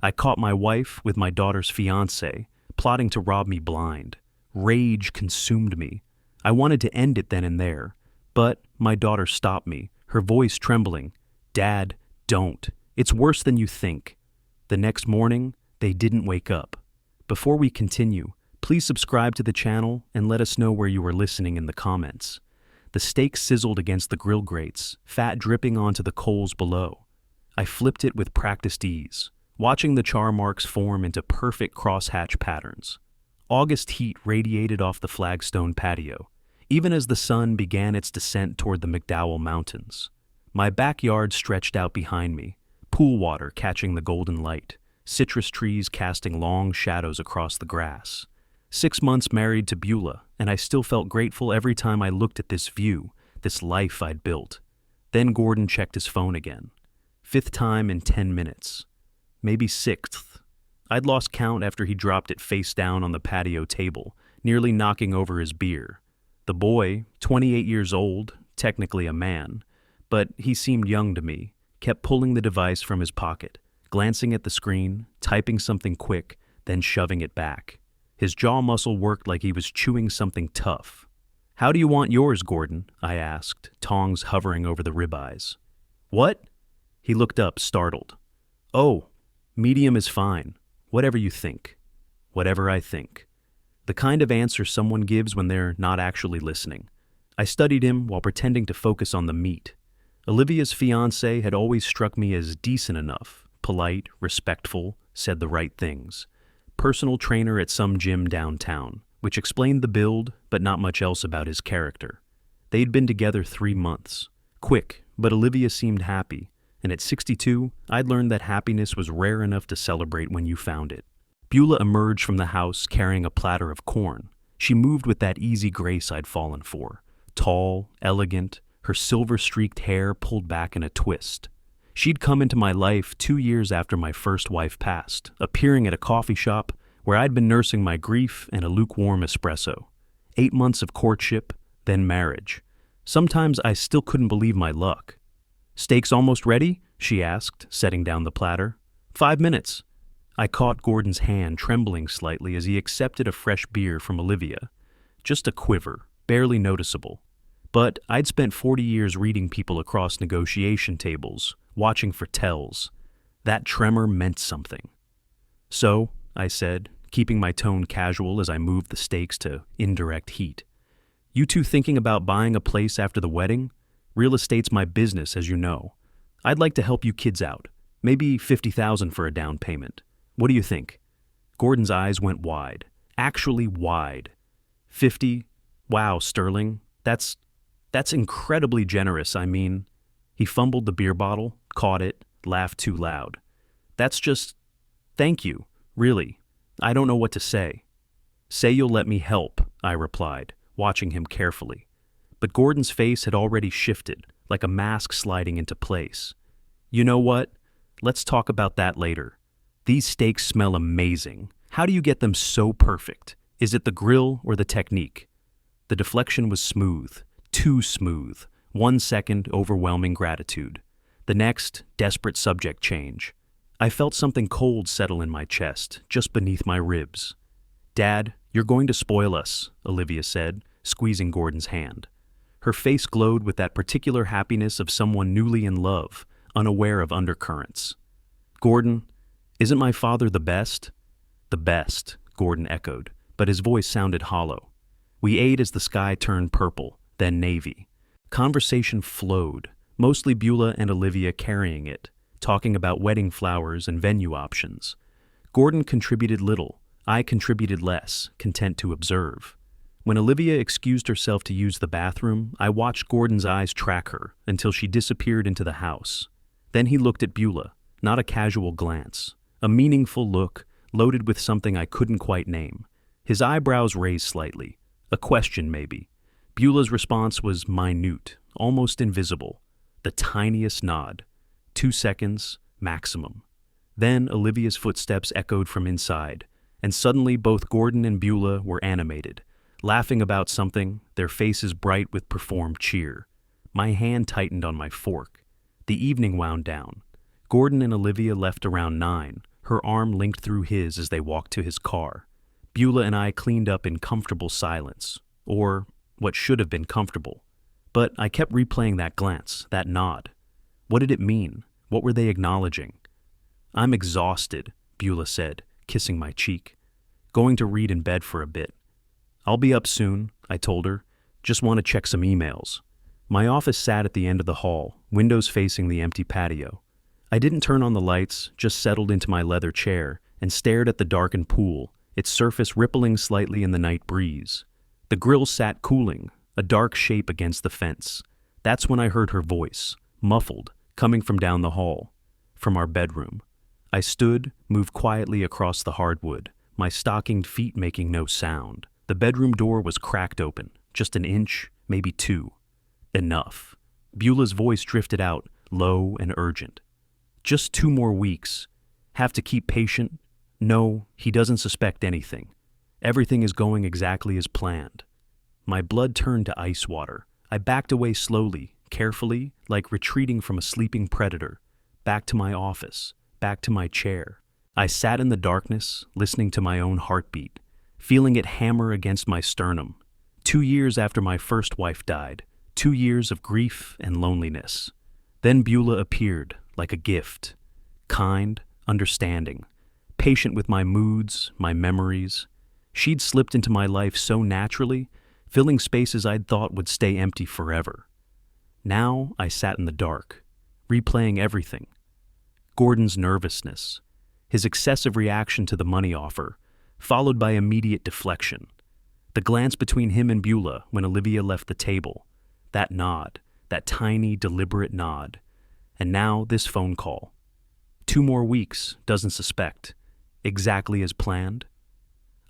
I caught my wife with my daughter's fiancé, plotting to rob me blind. Rage consumed me. I wanted to end it then and there, but my daughter stopped me, her voice trembling. "Dad, don't. It's worse than you think." The next morning, they didn't wake up. Before we continue, please subscribe to the channel and let us know where you are listening in the comments. The steak sizzled against the grill grates, fat dripping onto the coals below. I flipped it with practiced ease, watching the char marks form into perfect crosshatch patterns. August heat radiated off the flagstone patio, even as the sun began its descent toward the McDowell Mountains. My backyard stretched out behind me, pool water catching the golden light, citrus trees casting long shadows across the grass. 6 months married to Beulah, and I still felt grateful every time I looked at this view, this life I'd built. Then Gordon checked his phone again. 5th time in 10 minutes. Maybe 6th. I'd lost count after he dropped it face down on the patio table, nearly knocking over his beer. The boy, 28 years old, technically a man, but he seemed young to me, kept pulling the device from his pocket, glancing at the screen, typing something quick, then shoving it back. His jaw muscle worked like he was chewing something tough. "How do you want yours, Gordon?" I asked, tongs hovering over the ribeyes. "What?" He looked up, startled. "Oh, medium is fine. Whatever you think." Whatever I think. The kind of answer someone gives when they're not actually listening. I studied him while pretending to focus on the meat. Olivia's fiancé had always struck me as decent enough, polite, respectful, said the right things. Personal trainer at some gym downtown, which explained the build, but not much else about his character. They'd been together 3 months. Quick, but Olivia seemed happy, and at 62, I'd learned that happiness was rare enough to celebrate when you found it. Beulah emerged from the house carrying a platter of corn. She moved with that easy grace I'd fallen for. Tall, elegant, her silver-streaked hair pulled back in a twist. She'd come into my life 2 years after my first wife passed, appearing at a coffee shop where I'd been nursing my grief and a lukewarm espresso. 8 months of courtship, then marriage. Sometimes I still couldn't believe my luck. "Steak's almost ready?" she asked, setting down the platter. 5 minutes. I caught Gordon's hand trembling slightly as he accepted a fresh beer from Olivia. Just a quiver, barely noticeable. But I'd spent 40 years reading people across negotiation tables, watching for tells. That tremor meant something. "So," I said, keeping my tone casual as I moved the steaks to indirect heat. "You two thinking about buying a place after the wedding? Real estate's my business, as you know. I'd like to help you kids out. Maybe $50,000 for a down payment. What do you think?" Gordon's eyes went wide. Actually wide. 50? Wow, Sterling. That's incredibly generous, I mean. He fumbled the beer bottle, caught it, laughed too loud. Thank you, really. I don't know what to say." "Say you'll let me help," I replied, watching him carefully. But Gordon's face had already shifted, like a mask sliding into place. "You know what? Let's talk about that later. These steaks smell amazing. How do you get them so perfect? Is it the grill or the technique?" The deflection was smooth. Too smooth. 1 second, overwhelming gratitude. The next, desperate subject change. I felt something cold settle in my chest, just beneath my ribs. "Dad, you're going to spoil us," Olivia said, squeezing Gordon's hand. Her face glowed with that particular happiness of someone newly in love, unaware of undercurrents. "Gordon, isn't my father the best?" "The best," Gordon echoed, but his voice sounded hollow. We ate as the sky turned purple, then navy. Conversation flowed, mostly Beulah and Olivia carrying it, talking about wedding flowers and venue options. Gordon contributed little, I contributed less, content to observe. When Olivia excused herself to use the bathroom, I watched Gordon's eyes track her until she disappeared into the house. Then he looked at Beulah, not a casual glance, a meaningful look, loaded with something I couldn't quite name. His eyebrows raised slightly, a question maybe. Beulah's response was minute, almost invisible, the tiniest nod. 2 seconds, maximum. Then Olivia's footsteps echoed from inside, and suddenly both Gordon and Beulah were animated, laughing about something, their faces bright with performed cheer. My hand tightened on my fork. The evening wound down. Gordon and Olivia left around 9, her arm linked through his as they walked to his car. Beulah and I cleaned up in comfortable silence, or what should have been comfortable. But I kept replaying that glance, that nod. What did it mean? What were they acknowledging? "I'm exhausted," Beulah said, kissing my cheek. "Going to read in bed for a bit." "I'll be up soon," I told her. "Just want to check some emails." My office sat at the end of the hall, windows facing the empty patio. I didn't turn on the lights, just settled into my leather chair and stared at the darkened pool, its surface rippling slightly in the night breeze. The grill sat cooling, a dark shape against the fence. That's when I heard her voice, muffled, coming from down the hall, from our bedroom. I stood, moved quietly across the hardwood, my stockinged feet making no sound. The bedroom door was cracked open, just an inch, maybe two. Enough. Beulah's voice drifted out, low and urgent. "Just 2 more weeks. Have to keep patient? No, he doesn't suspect anything. Everything is going exactly as planned." My blood turned to ice water. I backed away slowly, carefully, like retreating from a sleeping predator. Back to my office, back to my chair. I sat in the darkness, listening to my own heartbeat, feeling it hammer against my sternum. 2 years after my first wife died, 2 years of grief and loneliness. Then Beulah appeared, like a gift. Kind, understanding, patient with my moods, my memories. She'd slipped into my life so naturally, filling spaces I'd thought would stay empty forever. Now I sat in the dark, replaying everything. Gordon's nervousness, his excessive reaction to the money offer, followed by immediate deflection. The glance between him and Beulah when Olivia left the table. That nod, that tiny, deliberate nod. And now this phone call. 2 more weeks, doesn't suspect. Exactly as planned.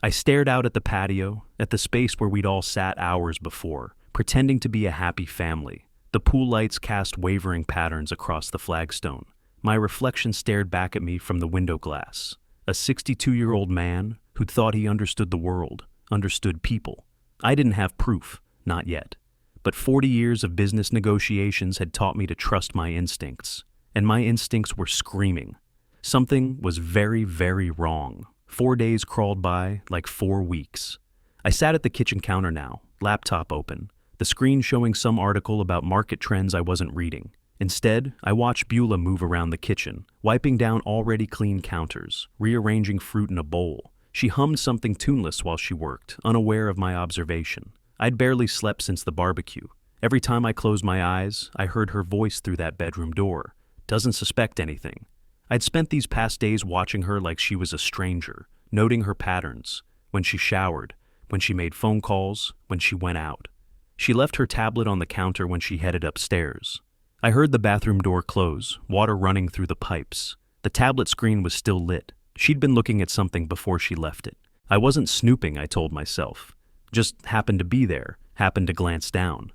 I stared out at the patio, at the space where we'd all sat hours before, pretending to be a happy family. The pool lights cast wavering patterns across the flagstone. My reflection stared back at me from the window glass. A 62-year-old man who'd thought he understood the world, understood people. I didn't have proof, not yet. But 40 years of business negotiations had taught me to trust my instincts. And my instincts were screaming. Something was very, very wrong. 4 days crawled by like 4 weeks. I sat at the kitchen counter now, laptop open, the screen showing some article about market trends I wasn't reading. Instead, I watched Beulah move around the kitchen, wiping down already clean counters, rearranging fruit in a bowl. She hummed something tuneless while she worked, unaware of my observation. I'd barely slept since the barbecue. Every time I closed my eyes, I heard her voice through that bedroom door. Doesn't suspect anything. I'd spent these past days watching her like she was a stranger, noting her patterns, when she showered, when she made phone calls, when she went out. She left her tablet on the counter when she headed upstairs. I heard the bathroom door close, water running through the pipes. The tablet screen was still lit. She'd been looking at something before she left it. I wasn't snooping, I told myself. Just happened to be there, happened to glance down.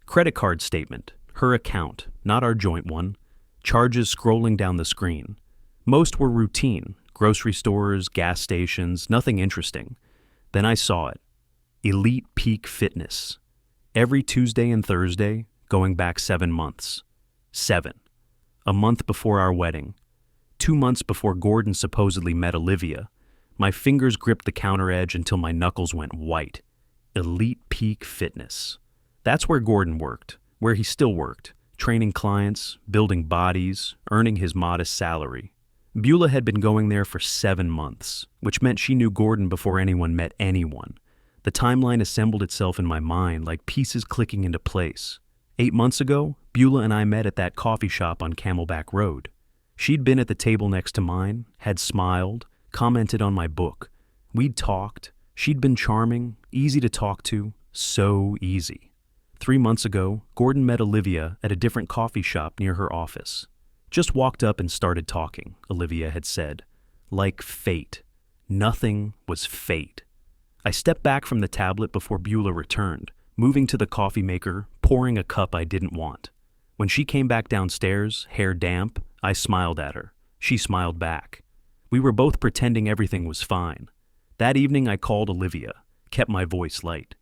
Credit card statement, her account, not our joint one. Charges scrolling down the screen. Most were routine, grocery stores, gas stations, nothing interesting. Then I saw it. Elite Peak Fitness. Every Tuesday and Thursday, going back 7 months. 7. A month before our wedding. 2 months before Gordon supposedly met Olivia. My fingers gripped the counter edge until my knuckles went white. Elite Peak Fitness. That's where Gordon worked, where he still worked, training clients, building bodies, earning his modest salary. Beulah had been going there for 7 months, which meant she knew Gordon before anyone met anyone. The timeline assembled itself in my mind like pieces clicking into place. 8 months ago, Beulah and I met at that coffee shop on Camelback Road. She'd been at the table next to mine, had smiled, commented on my book. We'd talked. She'd been charming, easy to talk to, so easy. 3 months ago, Gordon met Olivia at a different coffee shop near her office. Just walked up and started talking, Olivia had said. Like fate. Nothing was fate. I stepped back from the tablet before Beulah returned, moving to the coffee maker, pouring a cup I didn't want. When she came back downstairs, hair damp, I smiled at her. She smiled back. We were both pretending everything was fine. That evening I called Olivia, kept my voice light.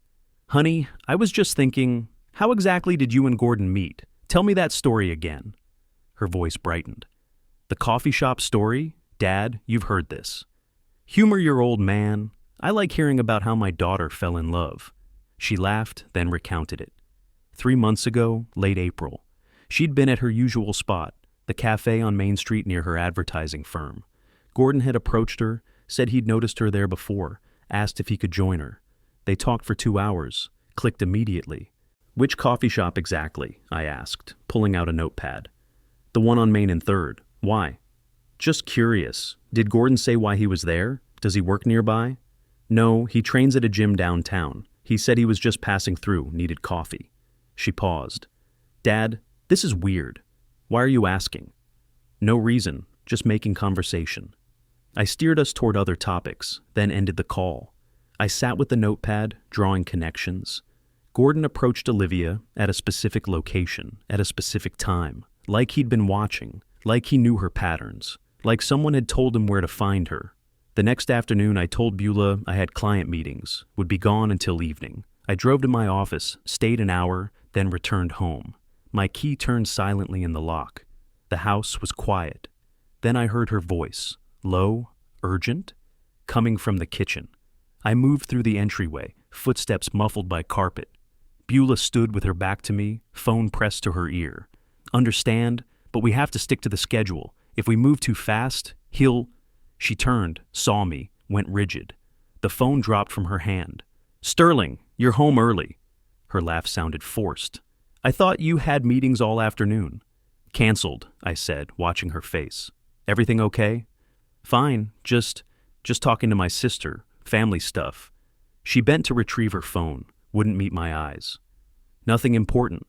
Honey, I was just thinking, how exactly did you and Gordon meet? Tell me that story again. Her voice brightened. The coffee shop story? Dad, you've heard this. Humor your old man. I like hearing about how my daughter fell in love. She laughed, then recounted it. 3 months ago, late April, she'd been at her usual spot, the cafe on Main Street near her advertising firm. Gordon had approached her, said he'd noticed her there before, asked if he could join her. They talked for 2 hours, clicked immediately. Which coffee shop exactly? I asked, pulling out a notepad. The one on Main and 3rd. Why? Just curious. Did Gordon say why he was there? Does he work nearby? No, he trains at a gym downtown. He said he was just passing through, needed coffee. She paused. Dad, this is weird. Why are you asking? No reason, just making conversation. I steered us toward other topics, then ended the call. I sat with the notepad, drawing connections. Gordon approached Olivia at a specific location, at a specific time, like he'd been watching, like he knew her patterns, like someone had told him where to find her. The next afternoon, I told Beulah I had client meetings, would be gone until evening. I drove to my office, stayed an hour, then returned home. My key turned silently in the lock. The house was quiet. Then I heard her voice, low, urgent, coming from the kitchen. I moved through the entryway, footsteps muffled by carpet. Beulah stood with her back to me, phone pressed to her ear. Understand, but we have to stick to the schedule. If we move too fast, he'll... She turned, saw me, went rigid. The phone dropped from her hand. Sterling, you're home early. Her laugh sounded forced. I thought you had meetings all afternoon. Canceled, I said, watching her face. Everything okay? Fine, just talking to my sister, family stuff. She bent to retrieve her phone, wouldn't meet my eyes. Nothing important.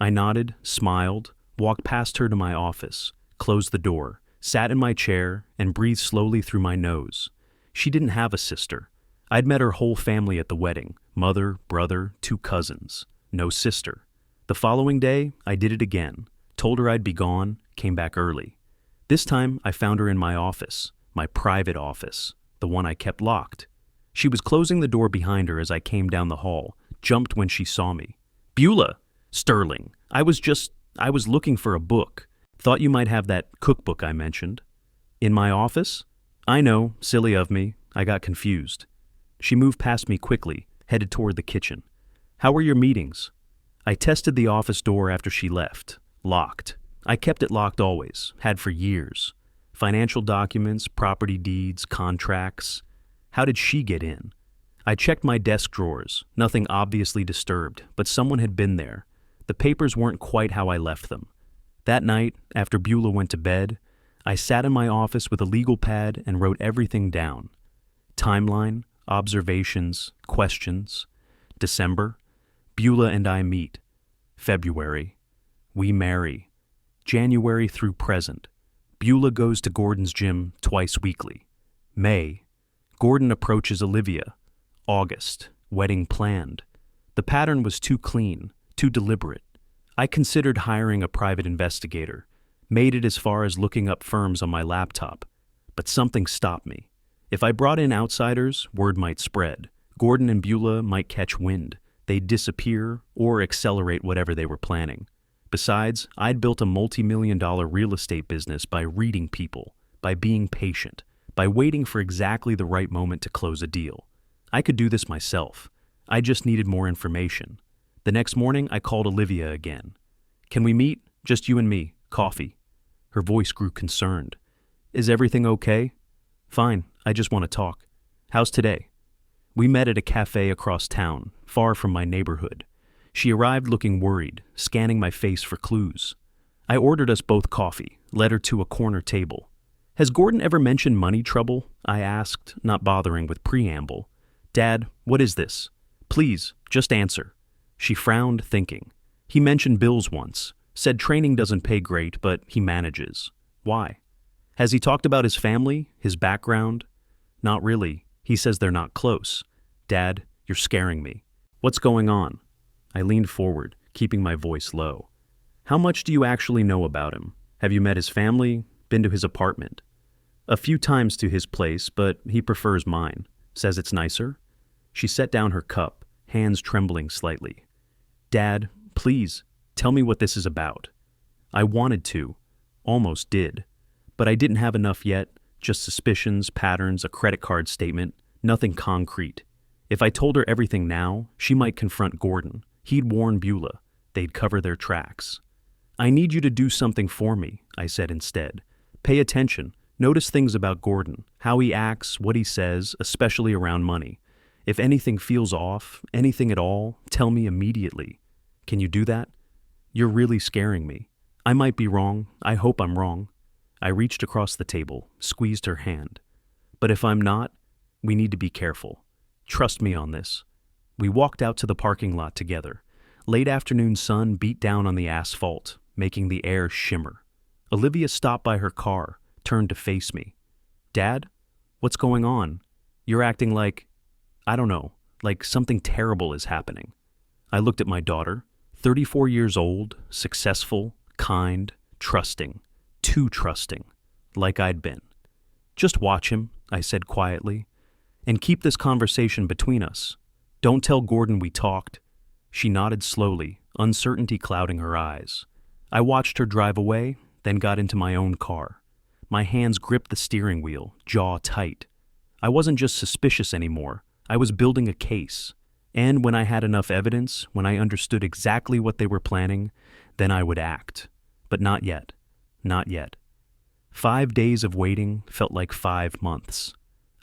I nodded, smiled, walked past her to my office, closed the door, sat in my chair, and breathed slowly through my nose. She didn't have a sister. I'd met her whole family at the wedding, mother, brother, 2 cousins. No sister. The following day, I did it again. Told her I'd be gone, came back early. This time, I found her in my office, my private office, the one I kept locked. She was closing the door behind her as I came down the hall, jumped when she saw me. Beulah! Sterling, I was looking for a book. Thought you might have that cookbook I mentioned. In my office? I know, silly of me. I got confused. She moved past me quickly, headed toward the kitchen. How were your meetings? I tested the office door after she left. Locked. I kept it locked always, had for years. Financial documents, property deeds, contracts. How did she get in? I checked my desk drawers, nothing obviously disturbed, but someone had been there. The papers weren't quite how I left them. That night, after Beulah went to bed, I sat in my office with a legal pad and wrote everything down. Timeline, observations, questions. December, Beulah and I meet. February, we marry. January through present, Beulah goes to Gordon's gym twice weekly. May, Gordon approaches Olivia. August, wedding planned. The pattern was too clean, too deliberate. I considered hiring a private investigator, made it as far as looking up firms on my laptop, but something stopped me. If I brought in outsiders, word might spread. Gordon and Beulah might catch wind. They'd disappear or accelerate whatever they were planning. Besides, I'd built a multi-million-dollar real estate business by reading people, by being patient, by waiting for exactly the right moment to close a deal. I could do this myself. I just needed more information. The next morning, I called Olivia again. Can we meet? Just you and me. Coffee. Her voice grew concerned. Is everything okay? Fine, I just want to talk. How's today? We met at a cafe across town, far from my neighborhood. She arrived looking worried, scanning my face for clues. I ordered us both coffee, led her to a corner table. Has Gordon ever mentioned money trouble? I asked, not bothering with preamble. Dad, what is this? Please, just answer. She frowned, thinking. He mentioned bills once, said training doesn't pay great, but he manages. Why? Has he talked about his family, his background? Not really. He says they're not close. Dad, you're scaring me. What's going on? I leaned forward, keeping my voice low. How much do you actually know about him? Have you met his family? Been to his apartment? A few times to his place, but he prefers mine. Says it's nicer? She set down her cup, hands trembling slightly. Dad, please, tell me what this is about. I wanted to, almost did, but I didn't have enough yet, just suspicions, patterns, a credit card statement, nothing concrete. If I told her everything now, she might confront Gordon. He'd warn Beulah. They'd cover their tracks. I need you to do something for me, I said instead. Pay attention. Notice things about Gordon, how he acts, what he says, especially around money. If anything feels off, anything at all, tell me immediately. Can you do that? You're really scaring me. I might be wrong. I hope I'm wrong. I reached across the table, squeezed her hand. But if I'm not, we need to be careful. Trust me on this. We walked out to the parking lot together. Late afternoon sun beat down on the asphalt, making the air shimmer. Olivia stopped by her car, turned to face me. Dad, what's going on? You're acting like, I don't know, like something terrible is happening. I looked at my daughter, 34 years old, successful, kind, trusting, too trusting, like I'd been. Just watch him, I said quietly, and keep this conversation between us. Don't tell Gordon we talked. She nodded slowly, uncertainty clouding her eyes. I watched her drive away, then got into my own car. My hands gripped the steering wheel, jaw tight. I wasn't just suspicious anymore. I was building a case. And when I had enough evidence, when I understood exactly what they were planning, then I would act. But not yet. Not yet. 5 days of waiting felt like 5 months.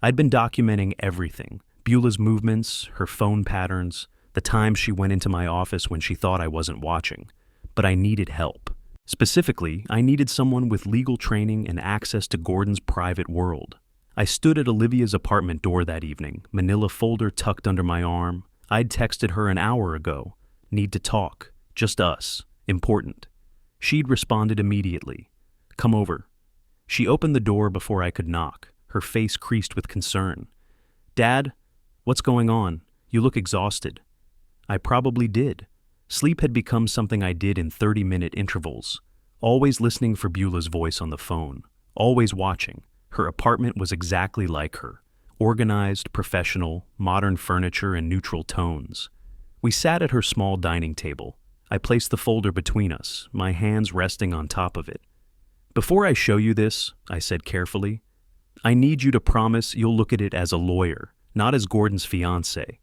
I'd been documenting everything. Beulah's movements, her phone patterns, the times she went into my office when she thought I wasn't watching. But I needed help. Specifically, I needed someone with legal training and access to Gordon's private world. I stood at Olivia's apartment door that evening, manila folder tucked under my arm. I'd texted her an hour ago. Need to talk. Just us. Important. She'd responded immediately. Come over. She opened the door before I could knock, her face creased with concern. Dad, what's going on? You look exhausted. I probably did. Sleep had become something I did in 30-minute intervals, always listening for Beulah's voice on the phone, always watching. Her apartment was exactly like her, organized, professional, modern furniture and neutral tones. We sat at her small dining table. I placed the folder between us, my hands resting on top of it. Before I show you this, I said carefully, I need you to promise you'll look at it as a lawyer, not as Gordon's fiancé.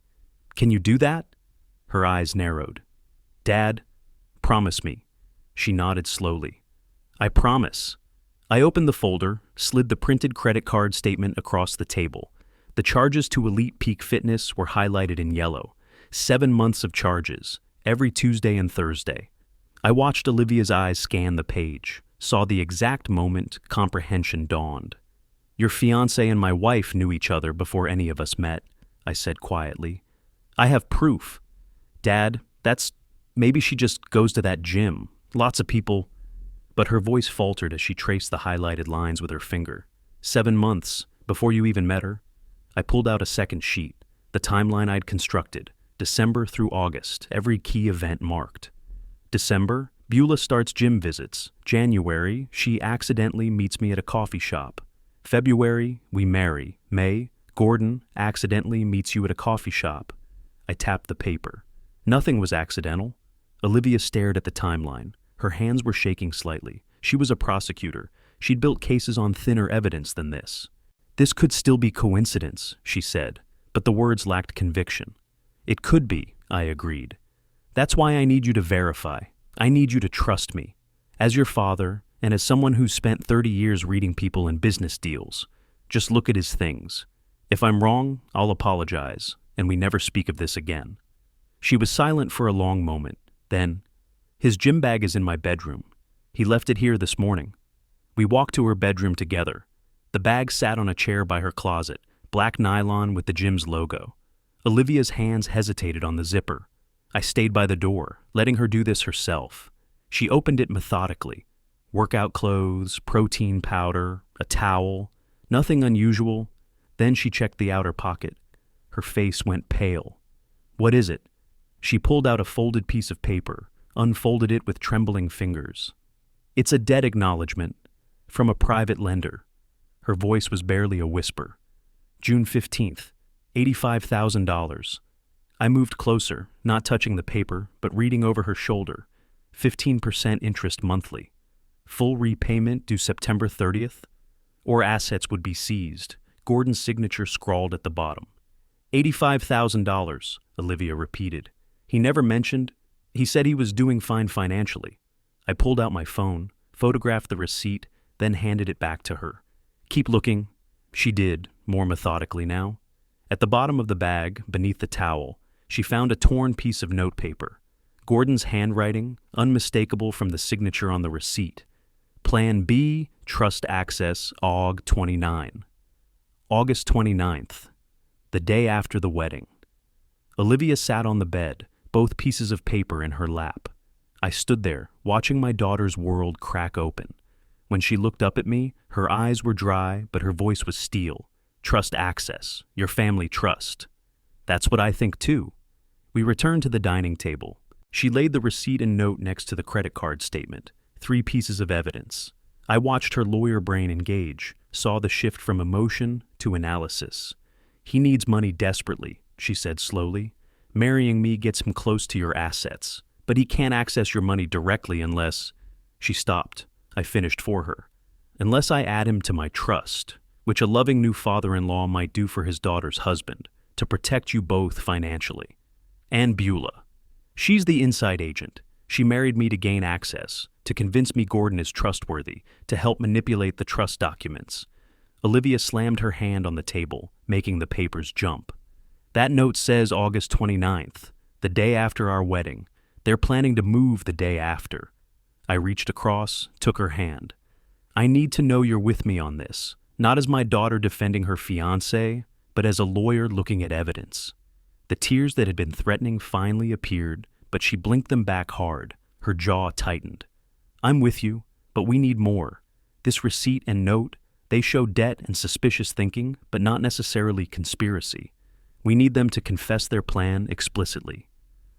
Can you do that? Her eyes narrowed. Dad, promise me. She nodded slowly. I promise. I opened the folder, slid the printed credit card statement across the table. The charges to Elite Peak Fitness were highlighted in yellow. 7 months of charges, every Tuesday and Thursday. I watched Olivia's eyes scan the page, saw the exact moment comprehension dawned. Your fiancé and my wife knew each other before any of us met, I said quietly. I have proof. Dad, maybe she just goes to that gym. Lots of people. But her voice faltered as she traced the highlighted lines with her finger. 7 months, before you even met her. I pulled out a second sheet, the timeline I'd constructed, December through August, every key event marked. December, Beulah starts gym visits. January, she accidentally meets me at a coffee shop. February, we marry. May, Gordon accidentally meets you at a coffee shop. I tapped the paper. Nothing was accidental. Olivia stared at the timeline. Her hands were shaking slightly. She was a prosecutor. She'd built cases on thinner evidence than this. This could still be coincidence, she said, but the words lacked conviction. It could be, I agreed. That's why I need you to verify. I need you to trust me. As your father, and as someone who's spent 30 years reading people in business deals, just look at his things. If I'm wrong, I'll apologize, and we never speak of this again. She was silent for a long moment. Then, his gym bag is in my bedroom. He left it here this morning. We walked to her bedroom together. The bag sat on a chair by her closet, black nylon with the gym's logo. Olivia's hands hesitated on the zipper. I stayed by the door, letting her do this herself. She opened it methodically. Workout clothes, protein powder, a towel, nothing unusual. Then she checked the outer pocket. Her face went pale. What is it? She pulled out a folded piece of paper, unfolded it with trembling fingers. It's a debt acknowledgement from a private lender. Her voice was barely a whisper. June 15th, $85,000. I moved closer, not touching the paper, but reading over her shoulder. 15% interest monthly. Full repayment due September 30th? or assets would be seized. Gordon's signature scrawled at the bottom. $85,000, Olivia repeated. He said he was doing fine financially. I pulled out my phone, photographed the receipt, then handed it back to her. Keep looking. She did, more methodically now. At the bottom of the bag, beneath the towel, she found a torn piece of notepaper. Gordon's handwriting, unmistakable from the signature on the receipt. Plan B, Trust Access, AUG 29. August 29th, the day after the wedding. Olivia sat on the bed, both pieces of paper in her lap. I stood there, watching my daughter's world crack open. When she looked up at me, her eyes were dry, but her voice was steel. Trust Access, your family trust. That's what I think too. We returned to the dining table. She laid the receipt and note next to the credit card statement, 3 pieces of evidence. I watched her lawyer brain engage, saw the shift from emotion to analysis. He needs money desperately, she said slowly. Marrying me gets him close to your assets, but he can't access your money directly unless... She stopped. I finished for her. Unless I add him to my trust, which a loving new father-in-law might do for his daughter's husband, to protect you both financially. And Beulah. She's the inside agent. She married me to gain access, to convince me Gordon is trustworthy, to help manipulate the trust documents. Olivia slammed her hand on the table, making the papers jump. That note says August 29th, the day after our wedding. They're planning to move the day after. I reached across, took her hand. I need to know you're with me on this, not as my daughter defending her fiancé, but as a lawyer looking at evidence. The tears that had been threatening finally appeared, but she blinked them back hard, her jaw tightened. I'm with you, but we need more. This receipt and note, they show debt and suspicious thinking, but not necessarily conspiracy. We need them to confess their plan explicitly.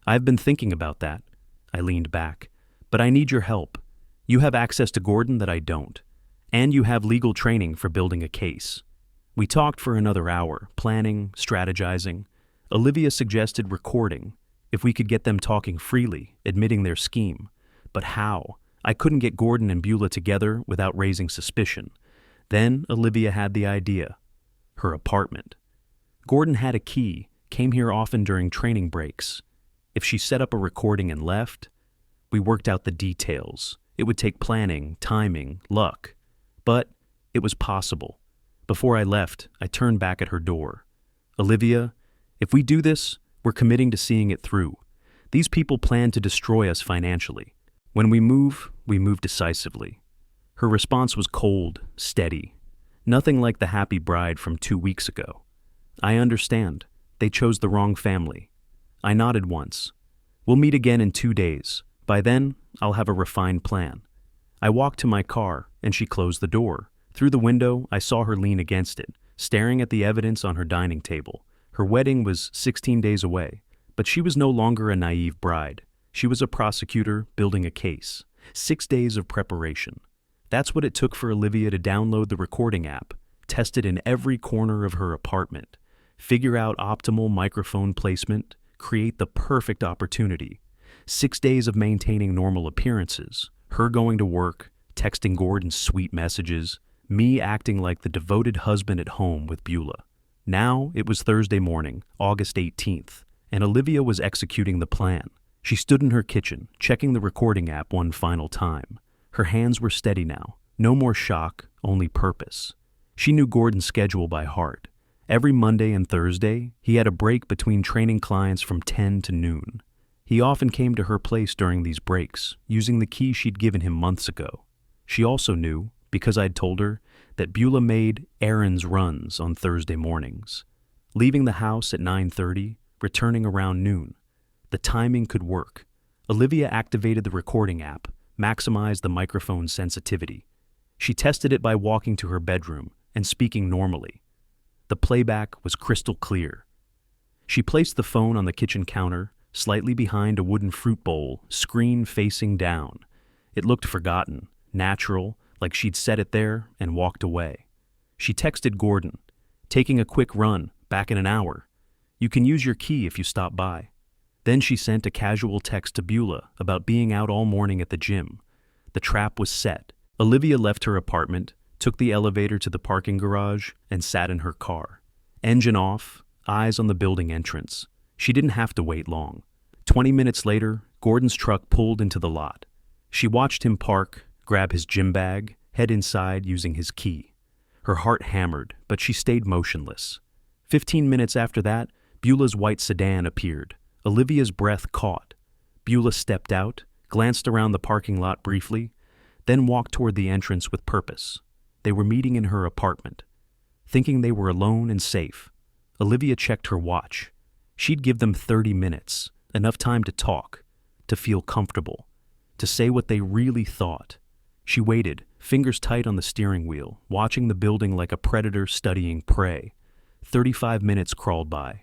I've been thinking about that. I leaned back. But I need your help. You have access to Gordon that I don't. And you have legal training for building a case. We talked for another hour, planning, strategizing. Olivia suggested recording, if we could get them talking freely, admitting their scheme. But how? I couldn't get Gordon and Beulah together without raising suspicion. Then Olivia had the idea. Her apartment. Gordon had a key, came here often during training breaks. If she set up a recording and left, we worked out the details. It would take planning, timing, luck. But it was possible. Before I left, I turned back at her door. Olivia, if we do this, we're committing to seeing it through. These people plan to destroy us financially. When we move decisively. Her response was cold, steady. Nothing like the happy bride from 2 weeks ago. I understand. They chose the wrong family. I nodded once. We'll meet again in 2 days. By then, I'll have a refined plan. I walked to my car, and she closed the door. Through the window, I saw her lean against it, staring at the evidence on her dining table. Her wedding was 16 days away, but she was no longer a naive bride. She was a prosecutor building a case. 6 days of preparation. That's what it took for Olivia to download the recording app, test it in every corner of her apartment, figure out optimal microphone placement, create the perfect opportunity. 6 days of maintaining normal appearances, her going to work, texting Gordon sweet messages, me acting like the devoted husband at home with Beulah. Now it was Thursday morning, August 18th, and Olivia was executing the plan. She stood in her kitchen, checking the recording app one final time. Her hands were steady now. No more shock, only purpose. She knew Gordon's schedule by heart. Every Monday and Thursday, he had a break between training clients from 10 to noon. He often came to her place during these breaks, using the key she'd given him months ago. She also knew, because I'd told her, that Beulah made errands runs on Thursday mornings. Leaving the house at 9:30, returning around noon. The timing could work. Olivia activated the recording app, maximized the microphone sensitivity. She tested it by walking to her bedroom and speaking normally. The playback was crystal clear. She placed the phone on the kitchen counter, slightly behind a wooden fruit bowl, screen facing down. It looked forgotten, natural, like she'd set it there and walked away. She texted Gordon, taking a quick run, back in an hour. You can use your key if you stop by. Then she sent a casual text to Beulah about being out all morning at the gym. The trap was set. Olivia left her apartment, took the elevator to the parking garage, and sat in her car. Engine off, eyes on the building entrance. She didn't have to wait long. 20 minutes later, Gordon's truck pulled into the lot. She watched him park, grab his gym bag, head inside using his key. Her heart hammered, but she stayed motionless. 15 minutes after that, Beulah's white sedan appeared. Olivia's breath caught. Beulah stepped out, glanced around the parking lot briefly, then walked toward the entrance with purpose. They were meeting in her apartment. Thinking they were alone and safe, Olivia checked her watch. She'd give them 30 minutes, enough time to talk, to feel comfortable, to say what they really thought. She waited, fingers tight on the steering wheel, watching the building like a predator studying prey. 35 minutes crawled by.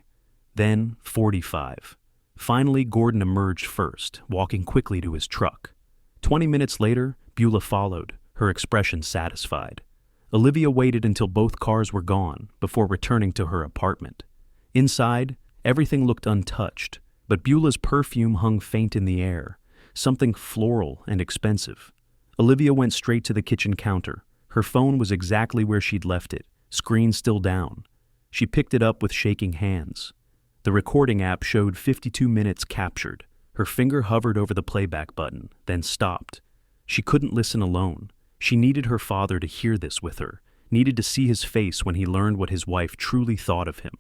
Then 45. Finally, Gordon emerged first, walking quickly to his truck. 20 minutes later, Beulah followed, her expression satisfied. Olivia waited until both cars were gone before returning to her apartment. Inside, everything looked untouched, but Beulah's perfume hung faint in the air, something floral and expensive. Olivia went straight to the kitchen counter. Her phone was exactly where she'd left it, screen still down. She picked it up with shaking hands. The recording app showed 52 minutes captured. Her finger hovered over the playback button, then stopped. She couldn't listen alone. She needed her father to hear this with her, needed to see his face when he learned what his wife truly thought of him.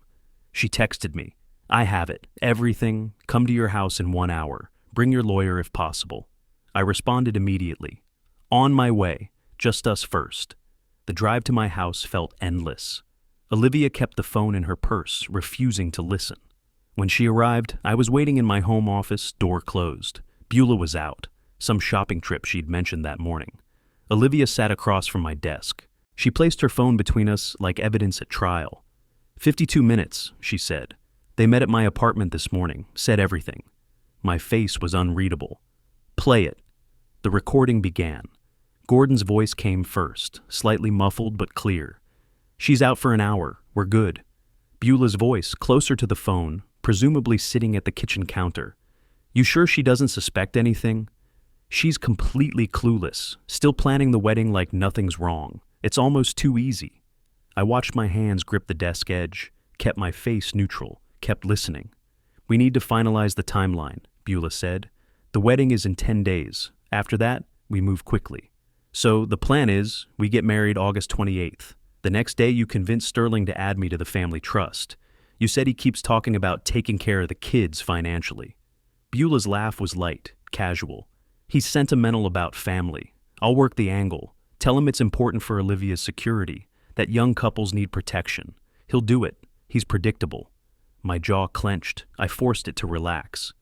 She texted me, "I have it, everything, come to your house in 1 hour. Bring your lawyer if possible." I responded immediately. On my way, just us first. The drive to my house felt endless. Olivia kept the phone in her purse, refusing to listen. When she arrived, I was waiting in my home office, door closed. Beulah was out, some shopping trip she'd mentioned that morning. Olivia sat across from my desk. She placed her phone between us like evidence at trial. 52 minutes, she said. They met at my apartment this morning, said everything. My face was unreadable. Play it. The recording began. Gordon's voice came first, slightly muffled but clear. She's out for an hour. We're good. Beulah's voice, closer to the phone, presumably sitting at the kitchen counter. You sure she doesn't suspect anything? She's completely clueless, still planning the wedding like nothing's wrong. It's almost too easy. I watched my hands grip the desk edge, kept my face neutral, kept listening. We need to finalize the timeline, Beulah said. The wedding is in 10 days. After that, we move quickly. So the plan is, we get married August 28th. The next day you convince Sterling to add me to the family trust. You said he keeps talking about taking care of the kids financially. Beulah's laugh was light, casual. He's sentimental about family. I'll work the angle. Tell him it's important for Olivia's security, that young couples need protection. He'll do it. He's predictable. My jaw clenched. I forced it to relax.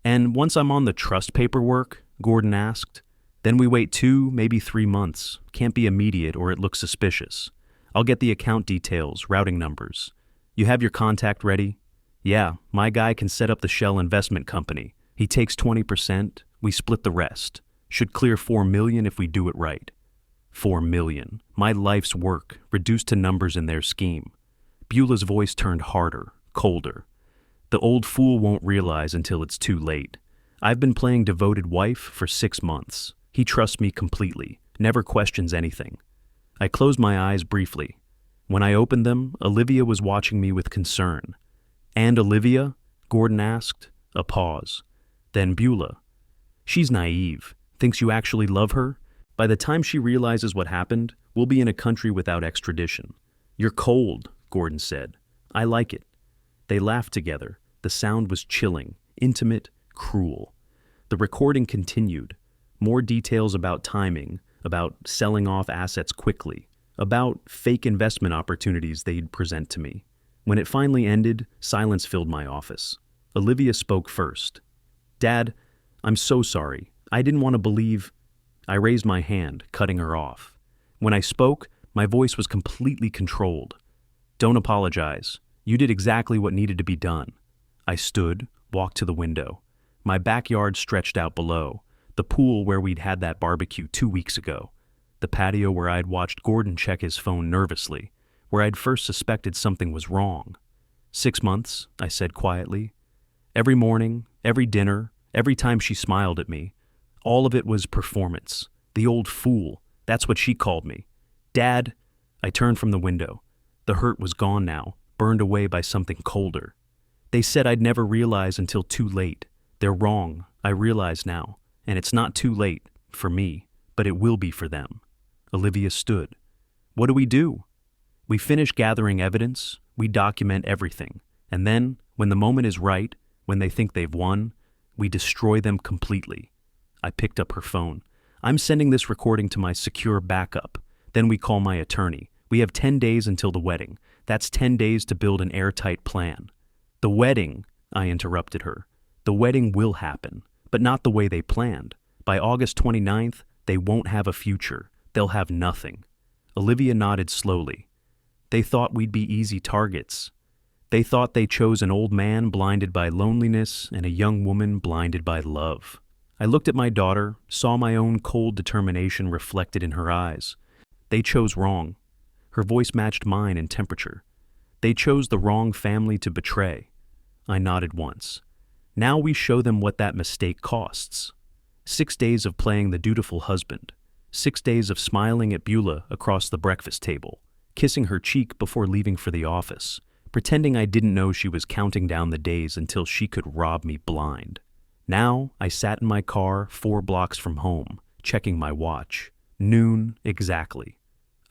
And once I'm on the trust paperwork, Gordon asked, then we wait 2, maybe 3 months. Can't be immediate or it looks suspicious. I'll get the account details, routing numbers. You have your contact ready? Yeah, my guy can set up the shell investment company. He takes 20%, we split the rest. Should clear $4 million if we do it right. $4 million. My life's work, reduced to numbers in their scheme. Beulah's voice turned harder, colder. The old fool won't realize until it's too late. I've been playing devoted wife for 6 months. He trusts me completely, never questions anything. I closed my eyes briefly. When I opened them, Olivia was watching me with concern. And Olivia? Gordon asked. A pause. Then Beulah. She's naive, thinks you actually love her. By the time she realizes what happened, we'll be in a country without extradition. You're cold, Gordon said. I like it. They laughed together. The sound was chilling, intimate, cruel. The recording continued. More details about timing, about selling off assets quickly, about fake investment opportunities they'd present to me. When it finally ended, silence filled my office. Olivia spoke first. Dad, I'm so sorry. I didn't want to believe. I raised my hand, cutting her off. When I spoke, my voice was completely controlled. Don't apologize. You did exactly what needed to be done. I stood, walked to the window. My backyard stretched out below, the pool where we'd had that barbecue 2 weeks ago, the patio where I'd watched Gordon check his phone nervously, where I'd first suspected something was wrong. 6 months, I said quietly. Every morning, every dinner, every time she smiled at me, all of it was performance. The old fool, that's what she called me. Dad, I turned from the window. The hurt was gone now, burned away by something colder. They said I'd never realize until too late. They're wrong, I realize now, and it's not too late, for me, but it will be for them. Olivia stood. What do? We finish gathering evidence, we document everything, and then, when the moment is right, when they think they've won, we destroy them completely. I picked up her phone. I'm sending this recording to my secure backup. Then we call my attorney. We have 10 days until the wedding. That's 10 days to build an airtight plan. The wedding, I interrupted her. The wedding will happen, but not the way they planned. By August 29th, they won't have a future. They'll have nothing. Olivia nodded slowly. They thought we'd be easy targets. They thought they chose an old man blinded by loneliness and a young woman blinded by love. I looked at my daughter, saw my own cold determination reflected in her eyes. They chose wrong. Her voice matched mine in temperature. They chose the wrong family to betray. I nodded once. Now we show them what that mistake costs. 6 days of playing the dutiful husband. 6 days of smiling at Beulah across the breakfast table, kissing her cheek before leaving for the office, pretending I didn't know she was counting down the days until she could rob me blind. Now I sat in my car 4 blocks from home, checking my watch. Noon exactly.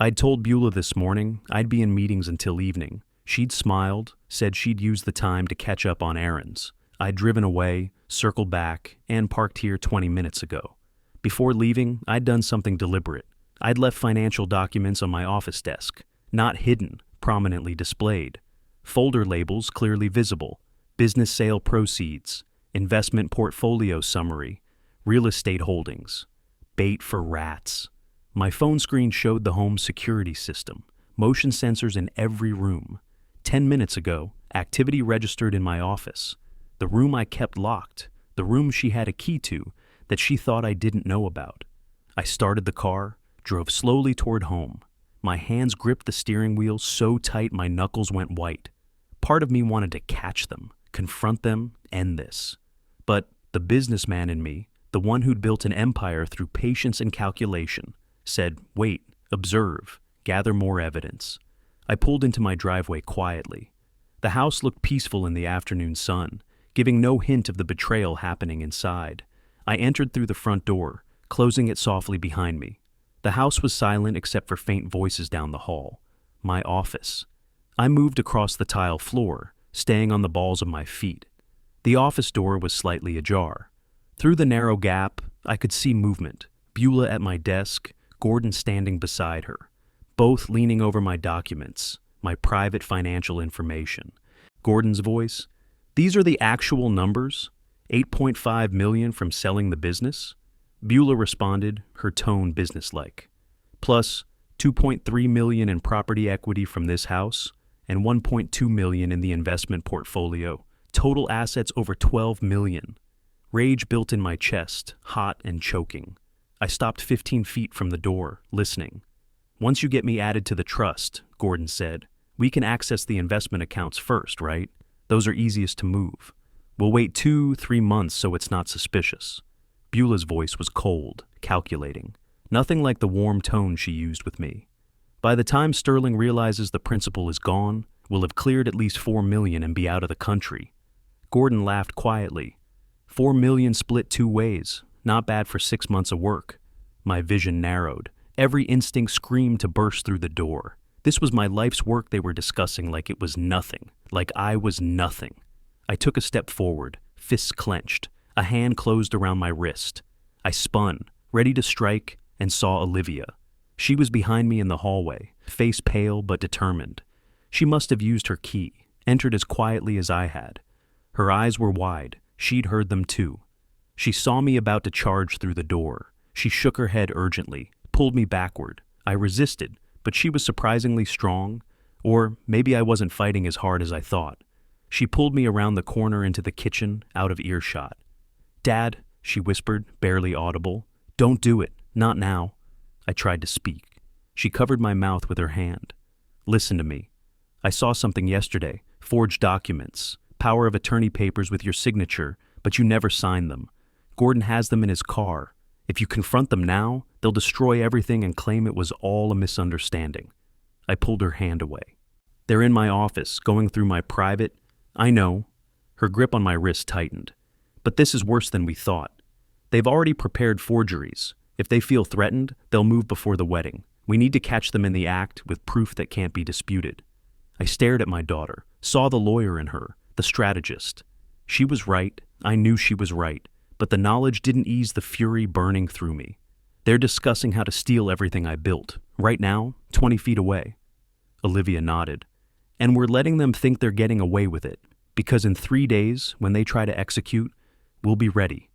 I'd told Beulah this morning I'd be in meetings until evening. She'd smiled, said she'd use the time to catch up on errands. I'd driven away, circled back, and parked here 20 minutes ago. Before leaving, I'd done something deliberate. I'd left financial documents on my office desk, not hidden, prominently displayed. Folder labels clearly visible. Business sale proceeds, investment portfolio summary, real estate holdings. Bait for rats. My phone screen showed the home security system, motion sensors in every room. 10 minutes ago, activity registered in my office. The room I kept locked, the room she had a key to that she thought I didn't know about. I started the car, drove slowly toward home. My hands gripped the steering wheel so tight my knuckles went white. Part of me wanted to catch them, confront them, end this. But the businessman in me, the one who'd built an empire through patience and calculation, said, wait, observe, gather more evidence. I pulled into my driveway quietly. The house looked peaceful in the afternoon sun, giving no hint of the betrayal happening inside. I entered through the front door, closing it softly behind me. The house was silent except for faint voices down the hall. My office. I moved across the tile floor, staying on the balls of my feet. The office door was slightly ajar. Through the narrow gap, I could see movement. Beulah at my desk, Gordon standing beside her, both leaning over my documents, my private financial information. Gordon's voice, these are the actual numbers? 8.5 million from selling the business? Beulah responded, her tone businesslike. Plus 2.3 million in property equity from this house and 1.2 million in the investment portfolio. Total assets over 12 million. Rage built in my chest, hot and choking. I stopped 15 feet from the door, listening. Once you get me added to the trust, Gordon said, we can access the investment accounts first, right? Those are easiest to move. We'll wait 2-3 months so it's not suspicious. Beulah's voice was cold, calculating. Nothing like the warm tone she used with me. By the time Sterling realizes the principal is gone, we'll have cleared at least 4 million and be out of the country. Gordon laughed quietly. 4 million split 2 ways. Not bad for 6 months of work. My vision narrowed. Every instinct screamed to burst through the door. This was my life's work they were discussing like it was nothing. Like I was nothing. I took a step forward, fists clenched. A hand closed around my wrist. I spun, ready to strike, and saw Olivia. She was behind me in the hallway, face pale but determined. She must have used her key, entered as quietly as I had. Her eyes were wide. She'd heard them too. She saw me about to charge through the door. She shook her head urgently, pulled me backward. I resisted, but she was surprisingly strong. Or maybe I wasn't fighting as hard as I thought. She pulled me around the corner into the kitchen, out of earshot. Dad, she whispered, barely audible. Don't do it. Not now. I tried to speak. She covered my mouth with her hand. Listen to me. I saw something yesterday. Forged documents. Power of attorney papers with your signature, but you never signed them. Gordon has them in his car. If you confront them now, they'll destroy everything and claim it was all a misunderstanding. I pulled her hand away. They're in my office, going through my private. I know. Her grip on my wrist tightened. But this is worse than we thought. They've already prepared forgeries. If they feel threatened, they'll move before the wedding. We need to catch them in the act with proof that can't be disputed. I stared at my daughter, saw the lawyer in her, the strategist. She was right. I knew she was right. But the knowledge didn't ease the fury burning through me. They're discussing how to steal everything I built, right now, 20 feet away. Olivia nodded. And we're letting them think they're getting away with it, because in 3 days, when they try to execute, we'll be ready.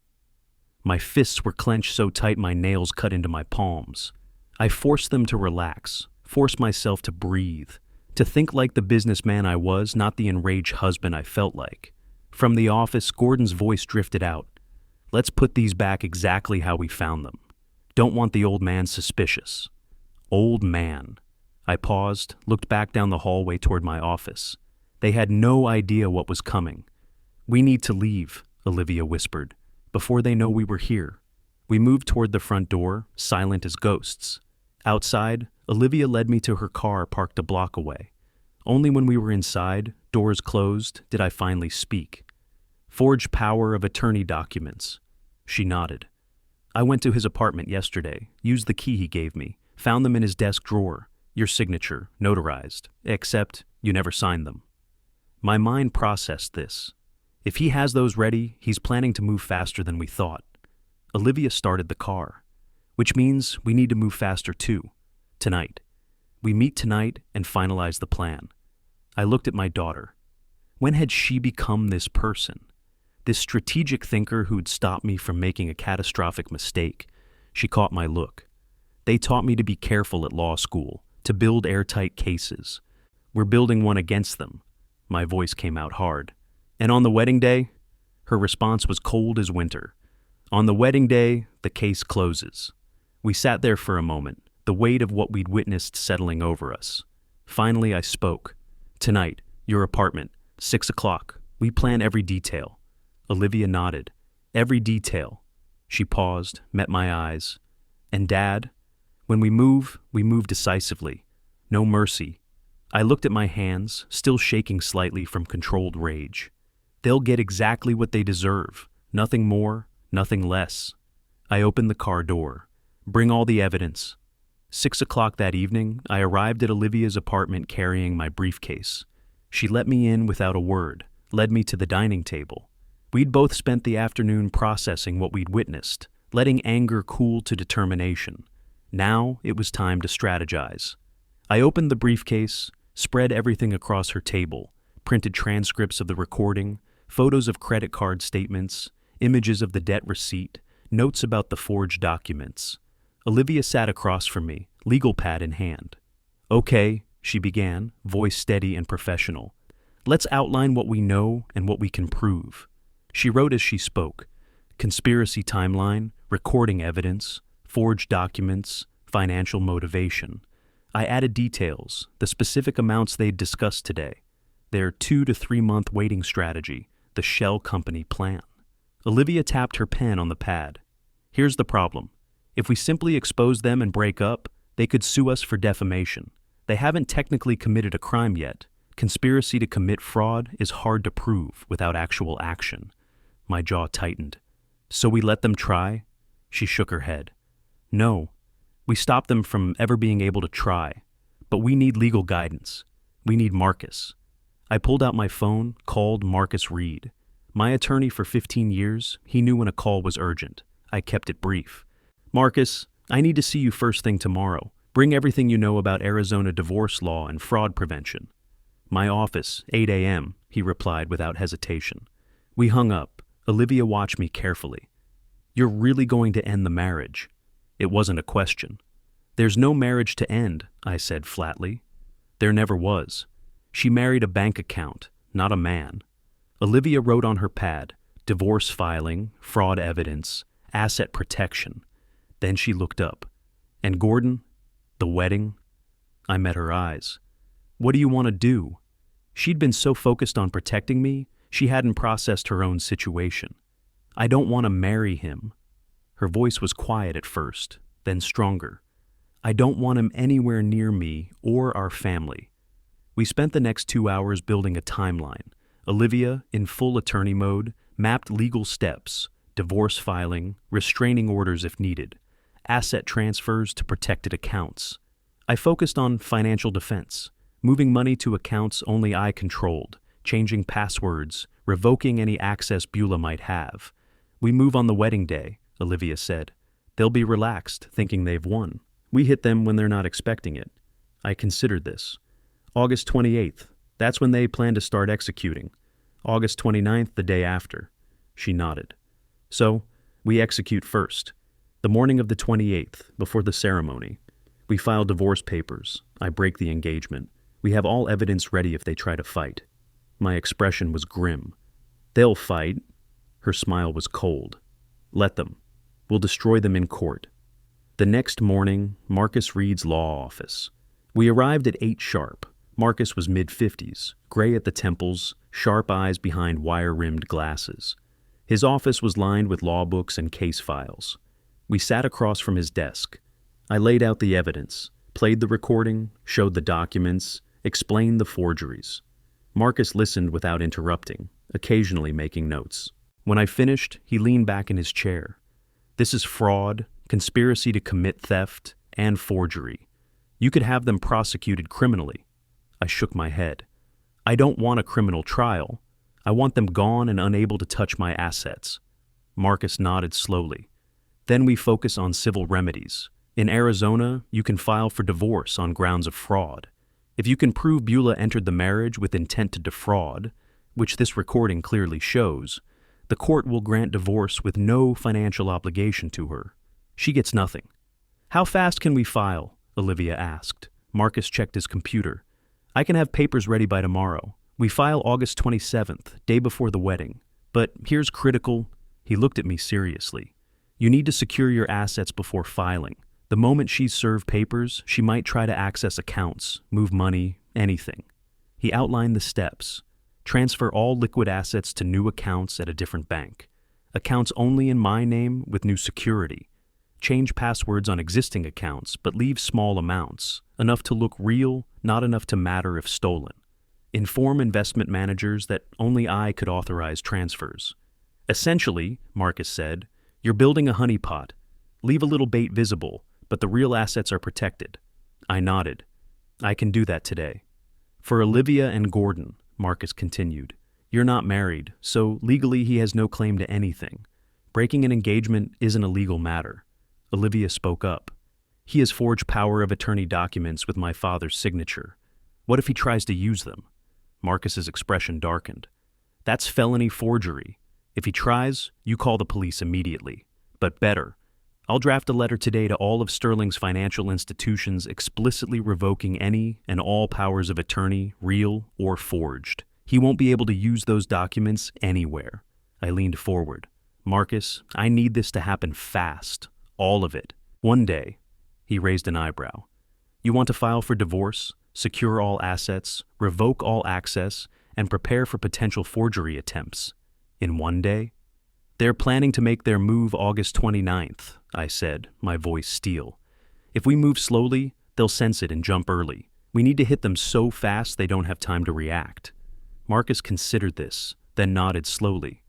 My fists were clenched so tight my nails cut into my palms. I forced them to relax, forced myself to breathe, to think like the businessman I was, not the enraged husband I felt like. From the office, Gordon's voice drifted out. Let's put these back exactly how we found them. Don't want the old man suspicious. Old man. I paused, looked back down the hallway toward my office. They had no idea what was coming. We need to leave, Olivia whispered, before they know we were here. We moved toward the front door, silent as ghosts. Outside, Olivia led me to her car parked a block away. Only when we were inside, doors closed, did I finally speak. Forged power of attorney documents. She nodded. I went to his apartment yesterday, used the key he gave me, found them in his desk drawer. Your signature, notarized, except you never signed them. My mind processed this. If he has those ready, he's planning to move faster than we thought. Olivia started the car, which means we need to move faster too. Tonight. We meet tonight and finalize the plan. I looked at my daughter. When had she become this person? This strategic thinker who'd stop me from making a catastrophic mistake. She caught my look. They taught me to be careful at law school, to build airtight cases. We're building one against them. My voice came out hard. And on the wedding day? Her response was cold as winter. On the wedding day, the case closes. We sat there for a moment, the weight of what we'd witnessed settling over us. Finally, I spoke. Tonight, your apartment, 6 o'clock. We plan every detail. Olivia nodded. Every detail. She paused, met my eyes. And Dad? When we move decisively. No mercy. I looked at my hands, still shaking slightly from controlled rage. They'll get exactly what they deserve. Nothing more, nothing less. I opened the car door. Bring all the evidence. 6 o'clock that evening, I arrived at Olivia's apartment carrying my briefcase. She let me in without a word, led me to the dining table. We'd both spent the afternoon processing what we'd witnessed, letting anger cool to determination. Now it was time to strategize. I opened the briefcase, spread everything across her table, printed transcripts of the recording, photos of credit card statements, images of the debt receipt, notes about the forged documents. Olivia sat across from me, legal pad in hand. Okay, she began, voice steady and professional. Let's outline what we know and what we can prove. She wrote as she spoke. Conspiracy timeline, recording evidence, forged documents, financial motivation. I added details, the specific amounts they'd discussed today, their 2 to 3 month waiting strategy, the shell company plan. Olivia tapped her pen on the pad. Here's the problem. If we simply expose them and break up, they could sue us for defamation. They haven't technically committed a crime yet. Conspiracy to commit fraud is hard to prove without actual action. My jaw tightened. So we let them try? She shook her head. No. We stopped them from ever being able to try. But we need legal guidance. We need Marcus. I pulled out my phone, called Marcus Reed. My attorney for 15 years, he knew when a call was urgent. I kept it brief. Marcus, I need to see you first thing tomorrow. Bring everything you know about Arizona divorce law and fraud prevention. My office, 8 a.m., he replied without hesitation. We hung up. Olivia watched me carefully. You're really going to end the marriage? It wasn't a question. There's no marriage to end, I said flatly. There never was. She married a bank account, not a man. Olivia wrote on her pad, divorce filing, fraud evidence, asset protection. Then she looked up. And Gordon? The wedding? I met her eyes. What do you want to do? She'd been so focused on protecting me, she hadn't processed her own situation. I don't want to marry him. Her voice was quiet at first, then stronger. I don't want him anywhere near me or our family. We spent the next 2 hours building a timeline. Olivia, in full attorney mode, mapped legal steps, divorce filing, restraining orders if needed, asset transfers to protected accounts. I focused on financial defense, moving money to accounts only I controlled, changing passwords, revoking any access Beulah might have. We move on the wedding day, Olivia said. They'll be relaxed, thinking they've won. We hit them when they're not expecting it. I considered this. August 28th, that's when they plan to start executing. August 29th, the day after. She nodded. So, we execute first. The morning of the 28th, before the ceremony. We file divorce papers. I break the engagement. We have all evidence ready if they try to fight. My expression was grim. They'll fight. Her smile was cold. Let them. We'll destroy them in court. The next morning, Marcus Reed's law office. We arrived at 8 sharp. Marcus was mid-50s, gray at the temples, sharp eyes behind wire-rimmed glasses. His office was lined with law books and case files. We sat across from his desk. I laid out the evidence, played the recording, showed the documents, explained the forgeries. Marcus listened without interrupting, occasionally making notes. When I finished, he leaned back in his chair. This is fraud, conspiracy to commit theft, and forgery. You could have them prosecuted criminally. I shook my head. I don't want a criminal trial. I want them gone and unable to touch my assets. Marcus nodded slowly. Then we focus on civil remedies. In Arizona, you can file for divorce on grounds of fraud. If you can prove Beulah entered the marriage with intent to defraud, which this recording clearly shows, the court will grant divorce with no financial obligation to her. She gets nothing. How fast can we file? Olivia asked. Marcus checked his computer. I can have papers ready by tomorrow. We file August 27th, day before the wedding. But here's critical. He looked at me seriously. You need to secure your assets before filing. The moment she's served papers, she might try to access accounts, move money, anything. He outlined the steps. Transfer all liquid assets to new accounts at a different bank. Accounts only in my name with new security. Change passwords on existing accounts, but leave small amounts, enough to look real, not enough to matter if stolen. Inform investment managers that only I could authorize transfers. Essentially, Marcus said, you're building a honeypot. Leave a little bait visible, but the real assets are protected. I nodded. I can do that today. For Olivia and Gordon, Marcus continued, you're not married, so legally he has no claim to anything. Breaking an engagement isn't a legal matter. Olivia spoke up. He has forged power of attorney documents with my father's signature. What if he tries to use them? Marcus's expression darkened. That's felony forgery. If he tries, you call the police immediately. But better, I'll draft a letter today to all of Sterling's financial institutions explicitly revoking any and all powers of attorney, real or forged. He won't be able to use those documents anywhere. I leaned forward. Marcus, I need this to happen fast. All of it. One day. He raised an eyebrow. You want to file for divorce, secure all assets, revoke all access, and prepare for potential forgery attempts. In one day? They're planning to make their move August 29th, I said, my voice steel. If we move slowly, they'll sense it and jump early. We need to hit them so fast they don't have time to react. Marcus considered this, then nodded slowly.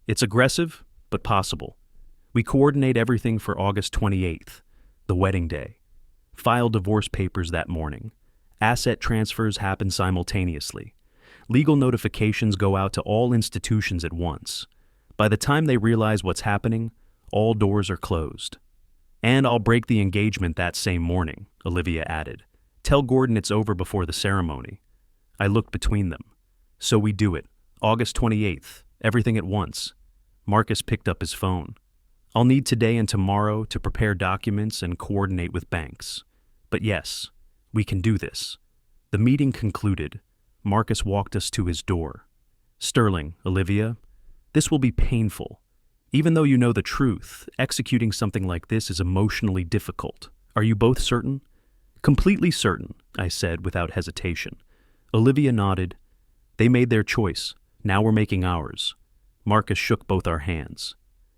It's aggressive, but possible. We coordinate everything for August 28th, the wedding day. File divorce papers that morning. Asset transfers happen simultaneously. Legal notifications go out to all institutions at once. By the time they realize what's happening, all doors are closed. And I'll break the engagement that same morning, Olivia added. Tell Gordon it's over before the ceremony. I looked between them. So we do it. August 28th, everything at once. Marcus picked up his phone. I'll need today and tomorrow to prepare documents and coordinate with banks. But yes, we can do this. The meeting concluded. Marcus walked us to his door. Sterling, Olivia, this will be painful. Even though you know the truth, executing something like this is emotionally difficult. Are you both certain? Completely certain, I said without hesitation. Olivia nodded. They made their choice. Now we're making ours. Marcus shook both our hands.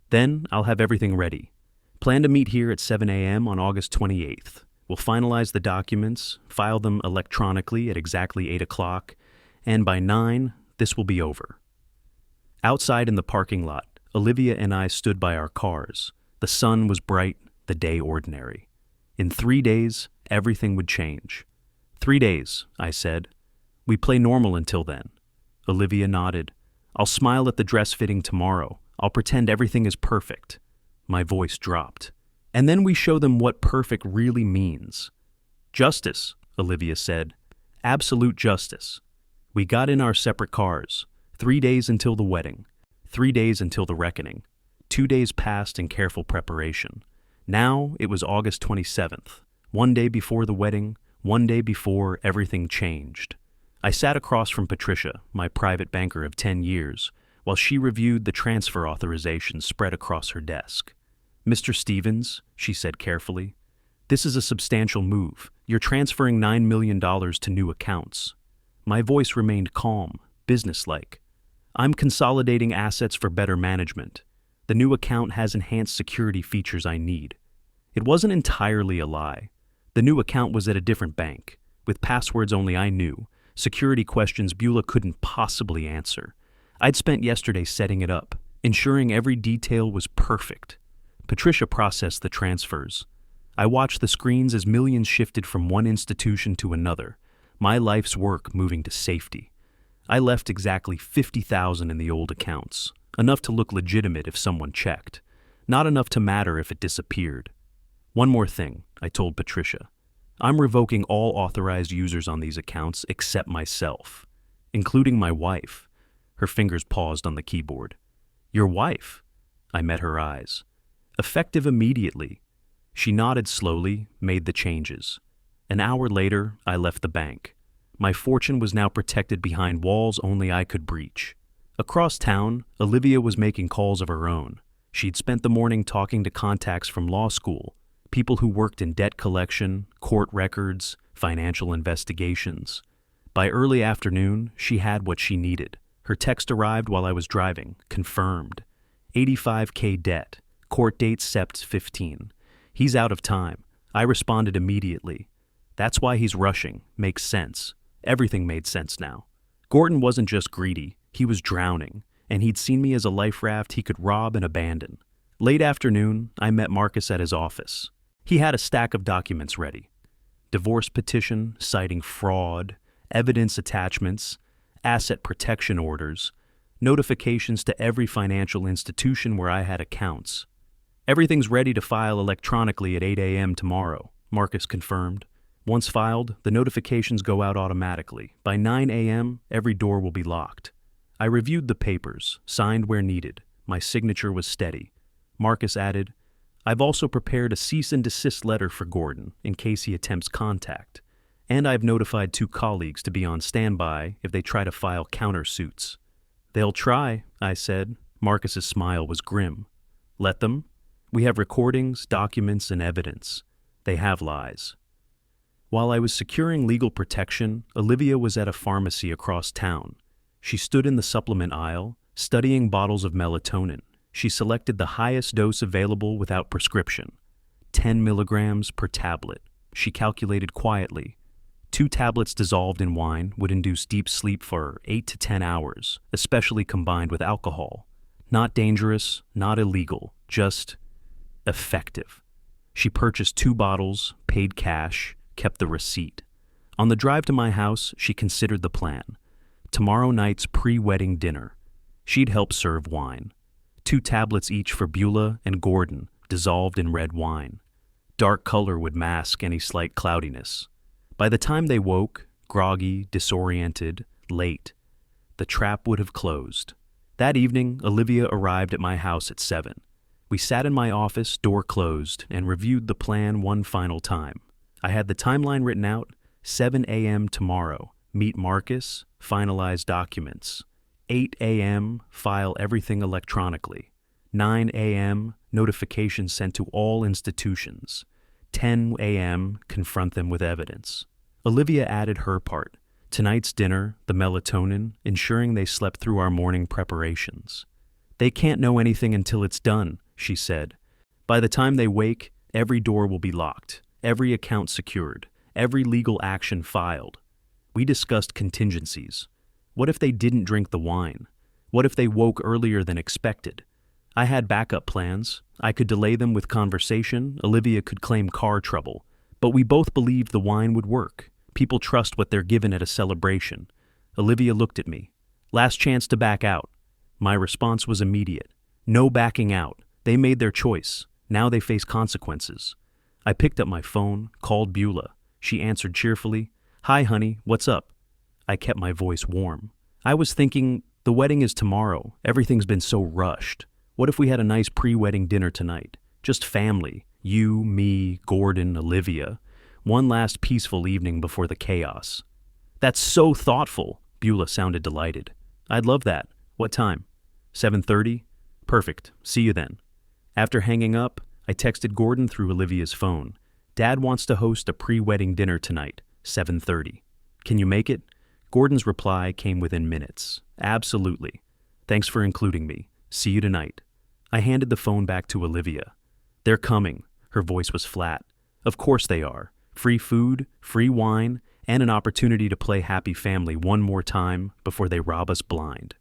Then I'll have everything ready. Plan to meet here at 7 a.m. on August 28th. We'll finalize the documents, file them electronically at exactly 8 o'clock, and by 9, this will be over. Outside in the parking lot, Olivia and I stood by our cars. The sun was bright, the day ordinary. In 3 days, everything would change. 3 days, I said. We play normal until then. Olivia nodded. I'll smile at the dress fitting tomorrow. I'll pretend everything is perfect. My voice dropped. And then we show them what perfect really means. Justice, Olivia said. Absolute justice. We got in our separate cars. 3 days until the wedding. 3 days until the reckoning. 2 days passed in careful preparation. Now it was August 27th. 1 day before the wedding, 1 day before everything changed. I sat across from Patricia, my private banker of 10 years, while she reviewed the transfer authorization spread across her desk. Mr. Stevens, she said carefully, this is a substantial move. You're transferring $9 million to new accounts. My voice remained calm, businesslike. I'm consolidating assets for better management. The new account has enhanced security features I need. It wasn't entirely a lie. The new account was at a different bank, with passwords only I knew, security questions Beulah couldn't possibly answer. I'd spent yesterday setting it up, ensuring every detail was perfect. Patricia processed the transfers. I watched the screens as millions shifted from one institution to another, my life's work moving to safety. I left exactly $50,000 in the old accounts, enough to look legitimate if someone checked, not enough to matter if it disappeared. One more thing, I told Patricia. I'm revoking all authorized users on these accounts except myself, including my wife. Her fingers paused on the keyboard. Your wife? I met her eyes. Effective immediately. She nodded slowly, made the changes. An hour later, I left the bank. My fortune was now protected behind walls only I could breach. Across town, Olivia was making calls of her own. She'd spent the morning talking to contacts from law school, people who worked in debt collection, court records, financial investigations. By early afternoon, she had what she needed. Her text arrived while I was driving, confirmed. $85K debt, court date Sept 15. He's out of time. I responded immediately. That's why he's rushing. Makes sense. Everything made sense now. Gordon wasn't just greedy, he was drowning, and he'd seen me as a life raft he could rob and abandon. Late afternoon, I met Marcus at his office. He had a stack of documents ready. Divorce petition citing fraud, evidence attachments, asset protection orders, notifications to every financial institution where I had accounts. Everything's ready to file electronically at 8 a.m. tomorrow, Marcus confirmed. Once filed, the notifications go out automatically. By 9 a.m., every door will be locked. I reviewed the papers, signed where needed. My signature was steady. Marcus added, I've also prepared a cease and desist letter for Gordon in case he attempts contact. And I've notified 2 colleagues to be on standby if they try to file countersuits. They'll try, I said. Marcus's smile was grim. Let them. We have recordings, documents, and evidence. They have lies. While I was securing legal protection, Olivia was at a pharmacy across town. She stood in the supplement aisle, studying bottles of melatonin. She selected the highest dose available without prescription, 10 milligrams per tablet. She calculated quietly. 2 tablets dissolved in wine would induce deep sleep for 8 to 10 hours, especially combined with alcohol. Not dangerous, not illegal, just effective. She purchased 2 bottles, paid cash, kept the receipt. On the drive to my house, she considered the plan. Tomorrow night's pre-wedding dinner. She'd help serve wine. 2 tablets each for Beulah and Gordon, dissolved in red wine. Dark color would mask any slight cloudiness. By the time they woke, groggy, disoriented, late, the trap would have closed. That evening, Olivia arrived at my house at 7. We sat in my office, door closed, and reviewed the plan one final time. I had the timeline written out, 7 a.m. tomorrow, meet Marcus, finalize documents. 8 a.m., file everything electronically. 9 a.m., notification sent to all institutions. 10 a.m., confront them with evidence. Olivia added her part. Tonight's dinner, the melatonin, ensuring they slept through our morning preparations. They can't know anything until it's done, she said. By the time they wake, every door will be locked, every account secured, every legal action filed. We discussed contingencies. What if they didn't drink the wine? What if they woke earlier than expected? I had backup plans. I could delay them with conversation. Olivia could claim car trouble. But we both believed the wine would work. People trust what they're given at a celebration. Olivia looked at me. Last chance to back out. My response was immediate. No backing out. They made their choice. Now they face consequences. I picked up my phone, called Beulah. She answered cheerfully. Hi, honey, what's up? I kept my voice warm. I was thinking, the wedding is tomorrow. Everything's been so rushed. What if we had a nice pre-wedding dinner tonight? Just family. You, me, Gordon, Olivia. One last peaceful evening before the chaos. That's so thoughtful. Beulah sounded delighted. I'd love that. What time? 7:30? Perfect. See you then. After hanging up, I texted Gordon through Olivia's phone. Dad wants to host a pre-wedding dinner tonight, 7:30. Can you make it? Gordon's reply came within minutes. Absolutely. Thanks for including me. See you tonight. I handed the phone back to Olivia. They're coming. Her voice was flat. Of course they are. Free food, free wine, and an opportunity to play happy family one more time before they rob us blind.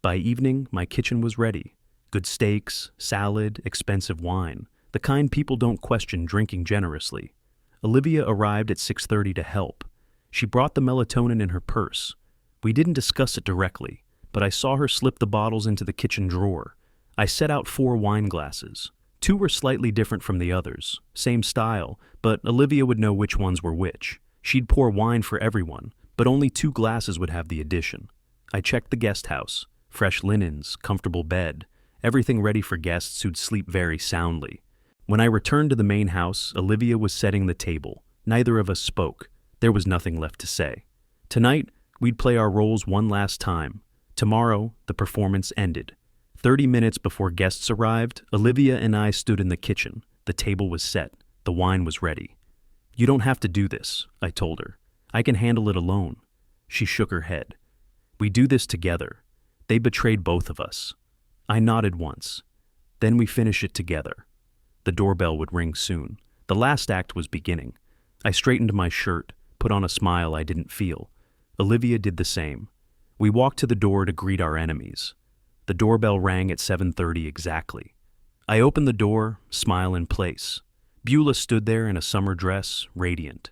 By evening, my kitchen was ready. Good steaks, salad, expensive wine. The kind people don't question drinking generously. Olivia arrived at 6:30 to help. She brought the melatonin in her purse. We didn't discuss it directly, but I saw her slip the bottles into the kitchen drawer. I set out 4 wine glasses. 2 were slightly different from the others, same style, but Olivia would know which ones were which. She'd pour wine for everyone, but only 2 glasses would have the addition. I checked the guest house. Fresh linens, comfortable bed, everything ready for guests who'd sleep very soundly. When I returned to the main house, Olivia was setting the table. Neither of us spoke. There was nothing left to say. Tonight, we'd play our roles one last time. Tomorrow, the performance ended. 30 minutes before guests arrived, Olivia and I stood in the kitchen. The table was set. The wine was ready. You don't have to do this, I told her. I can handle it alone. She shook her head. We do this together. They betrayed both of us. I nodded once. Then we finish it together. The doorbell would ring soon. The last act was beginning. I straightened my shirt, put on a smile I didn't feel. Olivia did the same. We walked to the door to greet our enemies. The doorbell rang at 7:30 exactly. I opened the door, smile in place. Beulah stood there in a summer dress, radiant.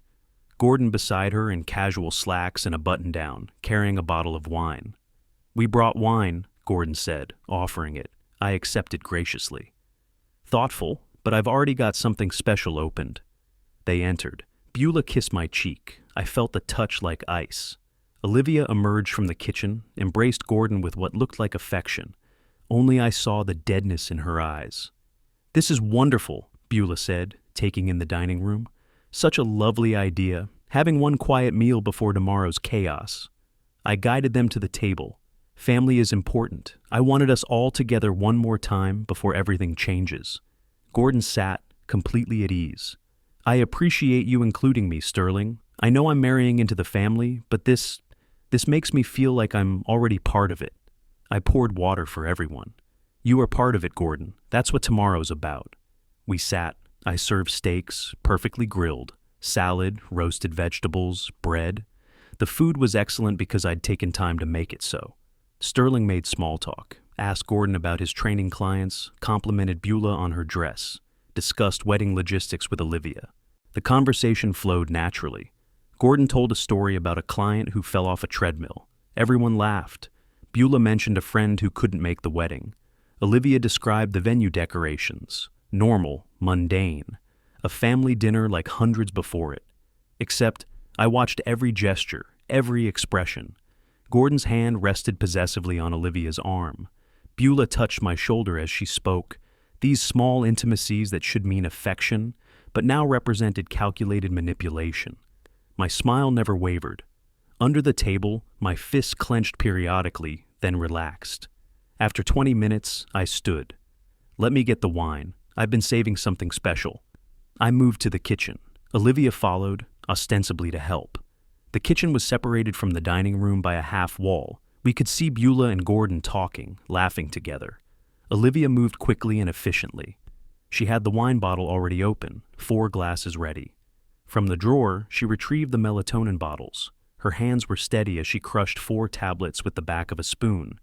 Gordon beside her in casual slacks and a button-down, carrying a bottle of wine. We brought wine, Gordon said, offering it. I accepted graciously. Thoughtful, but I've already got something special opened. They entered. Beulah kissed my cheek. I felt the touch like ice. Olivia emerged from the kitchen, embraced Gordon with what looked like affection. Only I saw the deadness in her eyes. This is wonderful, Beulah said, taking in the dining room. Such a lovely idea, having one quiet meal before tomorrow's chaos. I guided them to the table. Family is important. I wanted us all together one more time before everything changes. Gordon sat, completely at ease. I appreciate you including me, Sterling. I know I'm marrying into the family, but this makes me feel like I'm already part of it. I poured water for everyone. You are part of it, Gordon. That's what tomorrow's about. We sat. I served steaks, perfectly grilled, salad, roasted vegetables, bread. The food was excellent because I'd taken time to make it so. Sterling made small talk, asked Gordon about his training clients, complimented Beulah on her dress, discussed wedding logistics with Olivia. The conversation flowed naturally. Gordon told a story about a client who fell off a treadmill. Everyone laughed. Beulah mentioned a friend who couldn't make the wedding. Olivia described the venue decorations. Normal, mundane. A family dinner like hundreds before it. Except, I watched every gesture, every expression. Gordon's hand rested possessively on Olivia's arm. Beulah touched my shoulder as she spoke. These small intimacies that should mean affection, but now represented calculated manipulation. My smile never wavered. Under the table, my fists clenched periodically, then relaxed. After 20 minutes, I stood. Let me get the wine. I've been saving something special. I moved to the kitchen. Olivia followed, ostensibly to help. The kitchen was separated from the dining room by a half wall. We could see Beulah and Gordon talking, laughing together. Olivia moved quickly and efficiently. She had the wine bottle already open, 4 glasses ready. From the drawer, she retrieved the melatonin bottles. Her hands were steady as she crushed 4 tablets with the back of a spoon,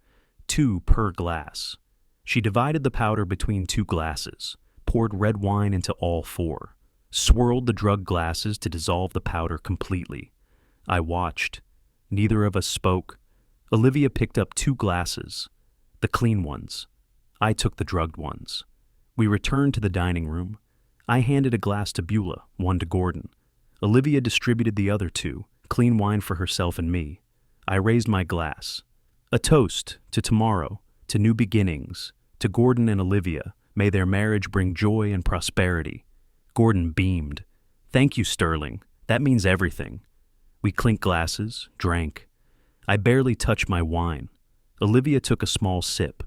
2 per glass. She divided the powder between 2 glasses, poured red wine into all 4, swirled the drug glasses to dissolve the powder completely. I watched. Neither of us spoke. Olivia picked up 2 glasses, the clean ones. I took the drugged ones. We returned to the dining room. I handed a glass to Beulah, 1 to Gordon. Olivia distributed the other 2, clean wine for herself and me. I raised my glass. A toast to tomorrow, to new beginnings, to Gordon and Olivia. May their marriage bring joy and prosperity. Gordon beamed. Thank you, Sterling. That means everything. We clinked glasses, drank. I barely touched my wine. Olivia took a small sip,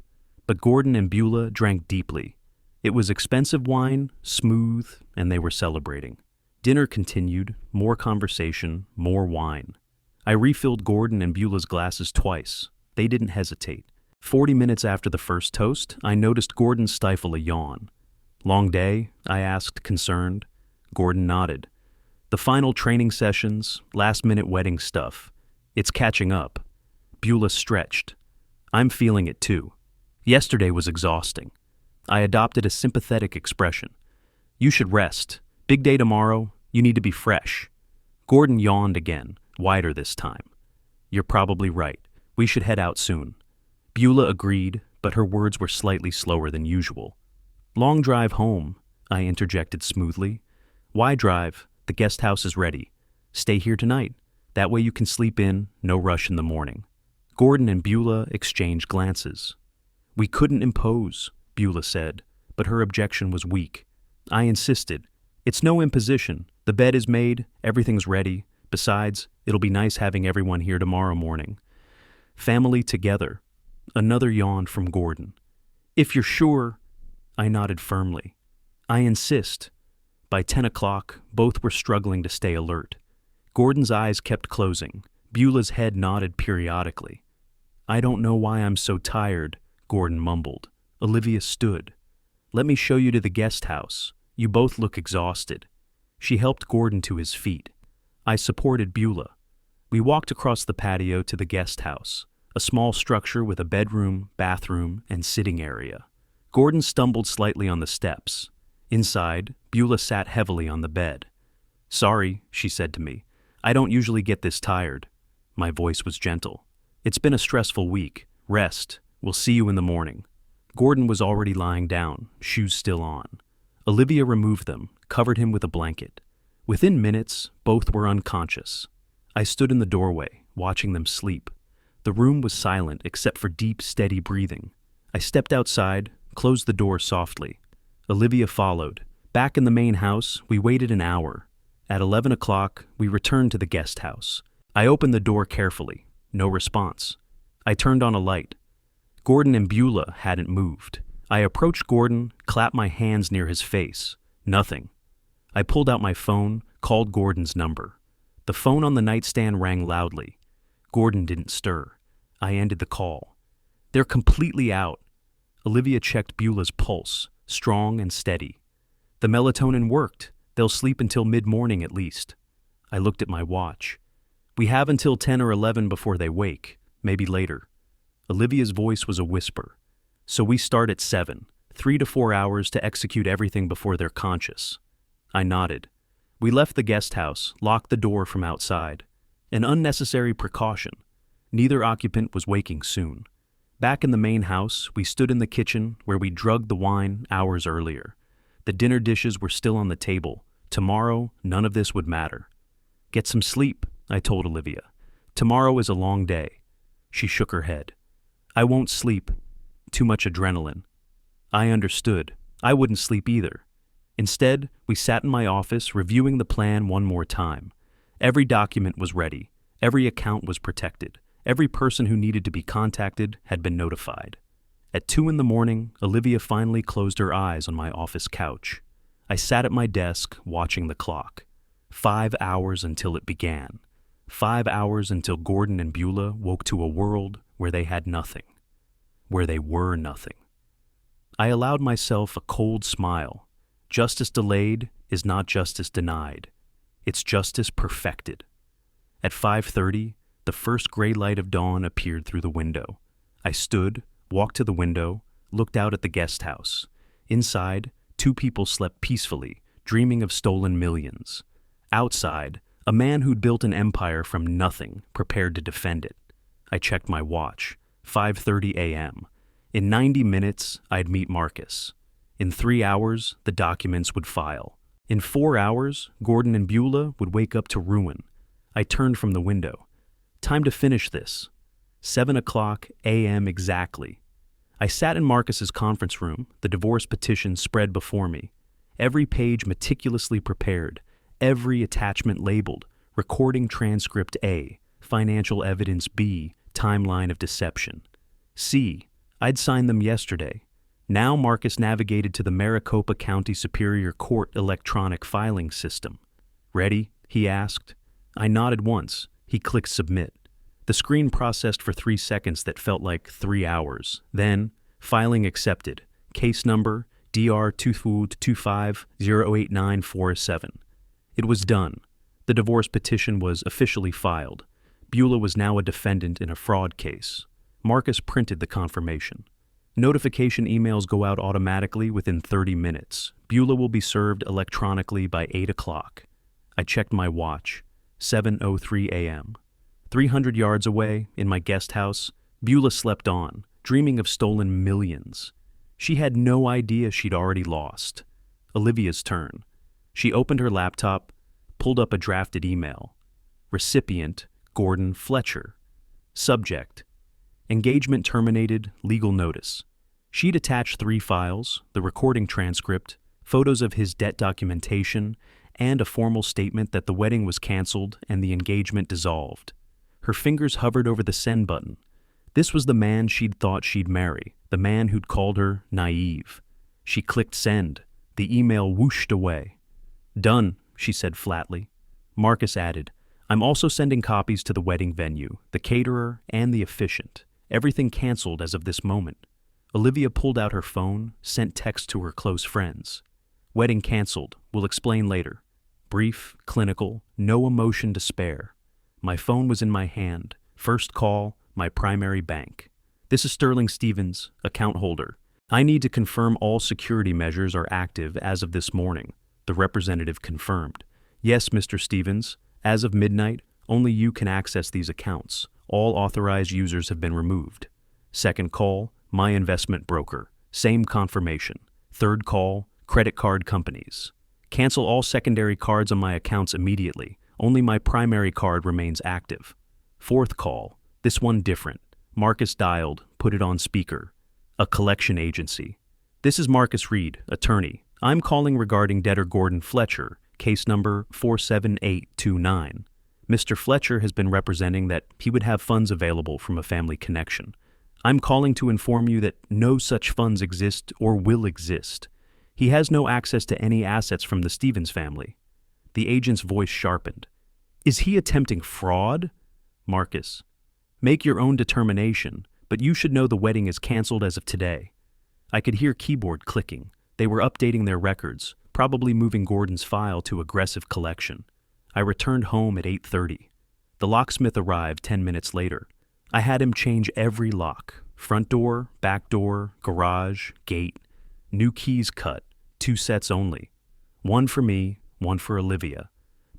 but Gordon and Beulah drank deeply. It was expensive wine, smooth, and they were celebrating. Dinner continued, more conversation, more wine. I refilled Gordon and Beulah's glasses twice. They didn't hesitate. 40 minutes after the first toast, I noticed Gordon stifle a yawn. Long day? I asked, concerned. Gordon nodded. The final training sessions, last-minute wedding stuff. It's catching up. Beulah stretched. I'm feeling it too. Yesterday was exhausting. I adopted a sympathetic expression. You should rest. Big day tomorrow. You need to be fresh. Gordon yawned again, wider this time. You're probably right. We should head out soon. Beulah agreed, but her words were slightly slower than usual. Long drive home, I interjected smoothly. Why drive? The guest house is ready. Stay here tonight. That way you can sleep in, no rush in the morning. Gordon and Beulah exchanged glances. We couldn't impose, Beulah said, but her objection was weak. I insisted. It's no imposition. The bed is made, everything's ready. Besides, it'll be nice having everyone here tomorrow morning. Family together. Another yawn from Gordon. If you're sure, I nodded firmly. I insist. By 10 o'clock, both were struggling to stay alert. Gordon's eyes kept closing. Beulah's head nodded periodically. I don't know why I'm so tired, Gordon mumbled. Olivia stood. Let me show you to the guest house. You both look exhausted. She helped Gordon to his feet. I supported Beulah. We walked across the patio to the guest house, a small structure with a bedroom, bathroom, and sitting area. Gordon stumbled slightly on the steps. Inside, Beulah sat heavily on the bed. Sorry, she said to me. I don't usually get this tired. My voice was gentle. It's been a stressful week. Rest. We'll see you in the morning. Gordon was already lying down, shoes still on. Olivia removed them, covered him with a blanket. Within minutes, both were unconscious. I stood in the doorway, watching them sleep. The room was silent except for deep, steady breathing. I stepped outside, closed the door softly. Olivia followed. Back in the main house, we waited an hour. At 11 o'clock, we returned to the guest house. I opened the door carefully. No response. I turned on a light. Gordon and Beulah hadn't moved. I approached Gordon, clapped my hands near his face. Nothing. I pulled out my phone, called Gordon's number. The phone on the nightstand rang loudly. Gordon didn't stir. I ended the call. They're completely out. Olivia checked Beulah's pulse, strong and steady. The melatonin worked. They'll sleep until mid-morning at least. I looked at my watch. We have until 10 or 11 before they wake, maybe later. Olivia's voice was a whisper. So we start at 7, 3 to 4 hours to execute everything before they're conscious. I nodded. We left the guest house, locked the door from outside. An unnecessary precaution. Neither occupant was waking soon. Back in the main house, we stood in the kitchen where we drugged the wine hours earlier. The dinner dishes were still on the table. Tomorrow, none of this would matter. Get some sleep, I told Olivia. Tomorrow is a long day. She shook her head. I won't sleep. Too much adrenaline. I understood. I wouldn't sleep either. Instead, we sat in my office reviewing the plan one more time. Every document was ready. Every account was protected. Every person who needed to be contacted had been notified. At 2 a.m, Olivia finally closed her eyes on my office couch. I sat at my desk, watching the clock. 5 hours until it began. 5 hours until Gordon and Beulah woke to a world where they had nothing. Where they were nothing. I allowed myself a cold smile. Justice delayed is not justice denied. It's justice perfected. At 5:30, the first gray light of dawn appeared through the window. I stood, walked to the window, looked out at the guest house. Inside, 2 people slept peacefully, dreaming of stolen millions. Outside, a man who'd built an empire from nothing, prepared to defend it. I checked my watch. 5:30 a.m. In 90 minutes, I'd meet Marcus. In 3 hours, the documents would file. In 4 hours, Gordon and Beulah would wake up to ruin. I turned from the window. Time to finish this. 7 o'clock a.m. exactly. I sat in Marcus's conference room, the divorce petition spread before me. Every page meticulously prepared, every attachment labeled, recording transcript A, financial evidence B, timeline of deception. C, I'd signed them yesterday. Now Marcus navigated to the Maricopa County Superior Court electronic filing system. Ready? He asked. I nodded once. He clicked submit. The screen processed for 3 seconds that felt like 3 hours. Then, filing accepted. Case number DR225089447. It was done. The divorce petition was officially filed. Beulah was now a defendant in a fraud case. Marcus printed the confirmation. Notification emails go out automatically within 30 minutes. Beulah will be served electronically by 8 o'clock. I checked my watch. 7:03 a.m. 300 yards away, in my guest house, Beulah slept on, dreaming of stolen millions. She had no idea she'd already lost. Olivia's turn. She opened her laptop, pulled up a drafted email. Recipient, Gordon Fletcher. Subject, engagement terminated, legal notice. She'd attached 3 files, the recording transcript, photos of his debt documentation, and a formal statement that the wedding was canceled and the engagement dissolved. Her fingers hovered over the send button. This was the man she'd thought she'd marry, the man who'd called her naive. She clicked send. The email whooshed away. Done, she said flatly. Marcus added, I'm also sending copies to the wedding venue, the caterer, and the officiant. Everything canceled as of this moment. Olivia pulled out her phone, sent text to her close friends. Wedding canceled. We'll explain later. Brief, clinical, no emotion to spare. My phone was in my hand. First call, my primary bank. This is Sterling Stevens, account holder. I need to confirm all security measures are active as of this morning. The representative confirmed. Yes, Mr. Stevens. As of midnight, only you can access these accounts. All authorized users have been removed. Second call, my investment broker. Same confirmation. Third call, credit card companies. Cancel all secondary cards on my accounts immediately. Only my primary card remains active. Fourth call, this one different. Marcus dialed, put it on speaker. A collection agency. This is Marcus Reed, attorney. I'm calling regarding debtor Gordon Fletcher, case number 47829. Mr. Fletcher has been representing that he would have funds available from a family connection. I'm calling to inform you that no such funds exist or will exist. He has no access to any assets from the Stevens family. The agent's voice sharpened. Is he attempting fraud? Marcus. Make your own determination, but you should know the wedding is canceled as of today. I could hear keyboard clicking. They were updating their records, probably moving Gordon's file to aggressive collection. I returned home at 8:30. The locksmith arrived 10 minutes later. I had him change every lock. Front door, back door, garage, gate. New keys cut, 2 sets only. One for me, one for Olivia.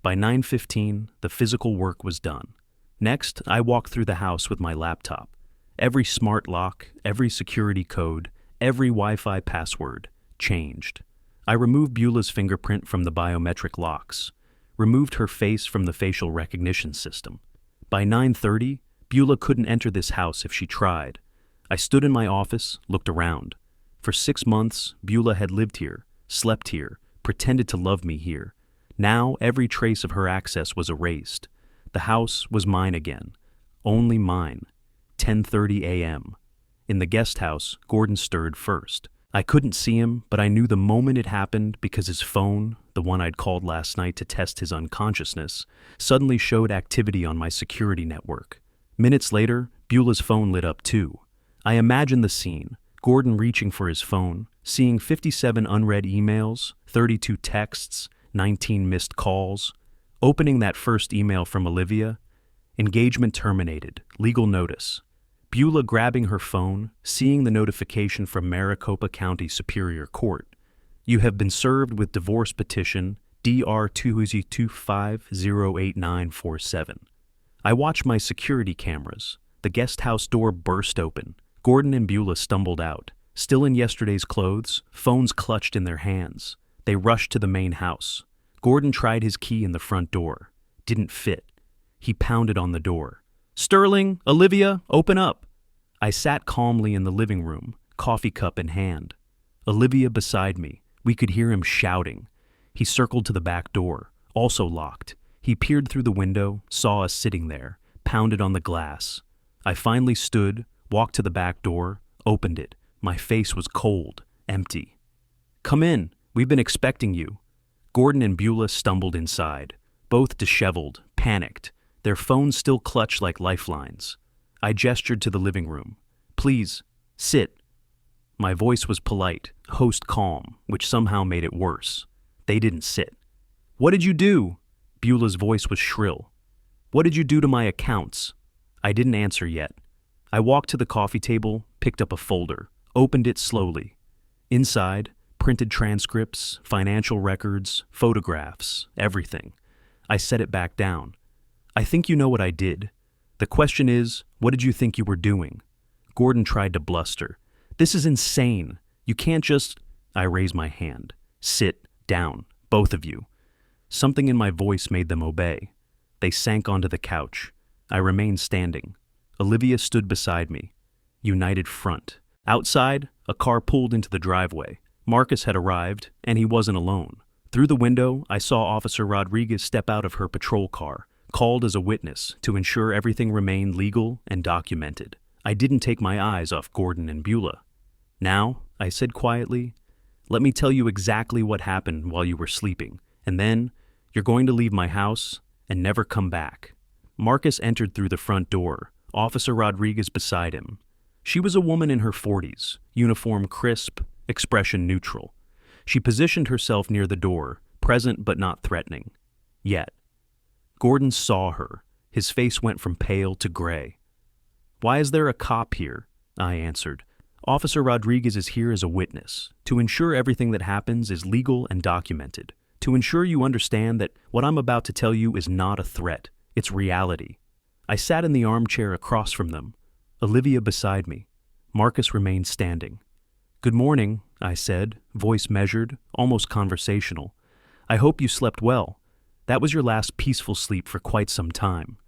By 9:15, the physical work was done. Next, I walked through the house with my laptop. Every smart lock, every security code, every Wi-Fi password changed. I removed Beulah's fingerprint from the biometric locks, removed her face from the facial recognition system. By 9:30, Beulah couldn't enter this house if she tried. I stood in my office, looked around. For 6 months, Beulah had lived here, slept here, pretended to love me here. Now every trace of her access was erased. The house was mine again. Only mine. 10:30 a.m. In the guest house, Gordon stirred first. I couldn't see him, but I knew the moment it happened because his phone, the one I'd called last night to test his unconsciousness, suddenly showed activity on my security network. Minutes later, Beulah's phone lit up too. I imagined the scene, Gordon reaching for his phone, seeing 57 unread emails, 32 texts, 19 missed calls. Opening that first email from Olivia, engagement terminated, legal notice. Beulah grabbing her phone, seeing the notification from Maricopa County Superior Court. You have been served with divorce petition DR225-08947. I watch my security cameras. The guest house door burst open. Gordon and Beulah stumbled out, still in yesterday's clothes, phones clutched in their hands. They rushed to the main house. Gordon tried his key in the front door. Didn't fit. He pounded on the door. "Sterling, Olivia, open up." I sat calmly in the living room, coffee cup in hand. Olivia beside me. We could hear him shouting. He circled to the back door, also locked. He peered through the window, saw us sitting there, pounded on the glass. I finally stood, walked to the back door, opened it. My face was cold, empty. "Come in, we've been expecting you." Gordon and Beulah stumbled inside, both disheveled, panicked, their phones still clutched like lifelines. I gestured to the living room. "Please, sit." My voice was polite, host calm, which somehow made it worse. They didn't sit. "What did you do?" Beulah's voice was shrill. "What did you do to my accounts?" I didn't answer yet. I walked to the coffee table, picked up a folder, opened it slowly. Inside, printed transcripts, financial records, photographs, everything. I set it back down. "I think you know what I did. The question is, what did you think you were doing?" Gordon tried to bluster. "This is insane. You can't just—" I raised my hand. "Sit down, both of you." Something in my voice made them obey. They sank onto the couch. I remained standing. Olivia stood beside me. United front. Outside, a car pulled into the driveway. Marcus had arrived, and he wasn't alone. Through the window, I saw Officer Rodriguez step out of her patrol car, called as a witness to ensure everything remained legal and documented. I didn't take my eyes off Gordon and Beulah. "Now," I said quietly, "let me tell you exactly what happened while you were sleeping, and then you're going to leave my house and never come back." Marcus entered through the front door, Officer Rodriguez beside him. She was a woman in her 40s, uniform crisp, expression neutral. She positioned herself near the door, present but not threatening. Yet. Gordon saw her. His face went from pale to gray. "Why is there a cop here?" I answered. "Officer Rodriguez is here as a witness, to ensure everything that happens is legal and documented, to ensure you understand that what I'm about to tell you is not a threat, it's reality." I sat in the armchair across from them, Olivia beside me. Marcus remained standing. "Good morning," I said, voice measured, almost conversational. "I hope you slept well. That was your last peaceful sleep for quite some time."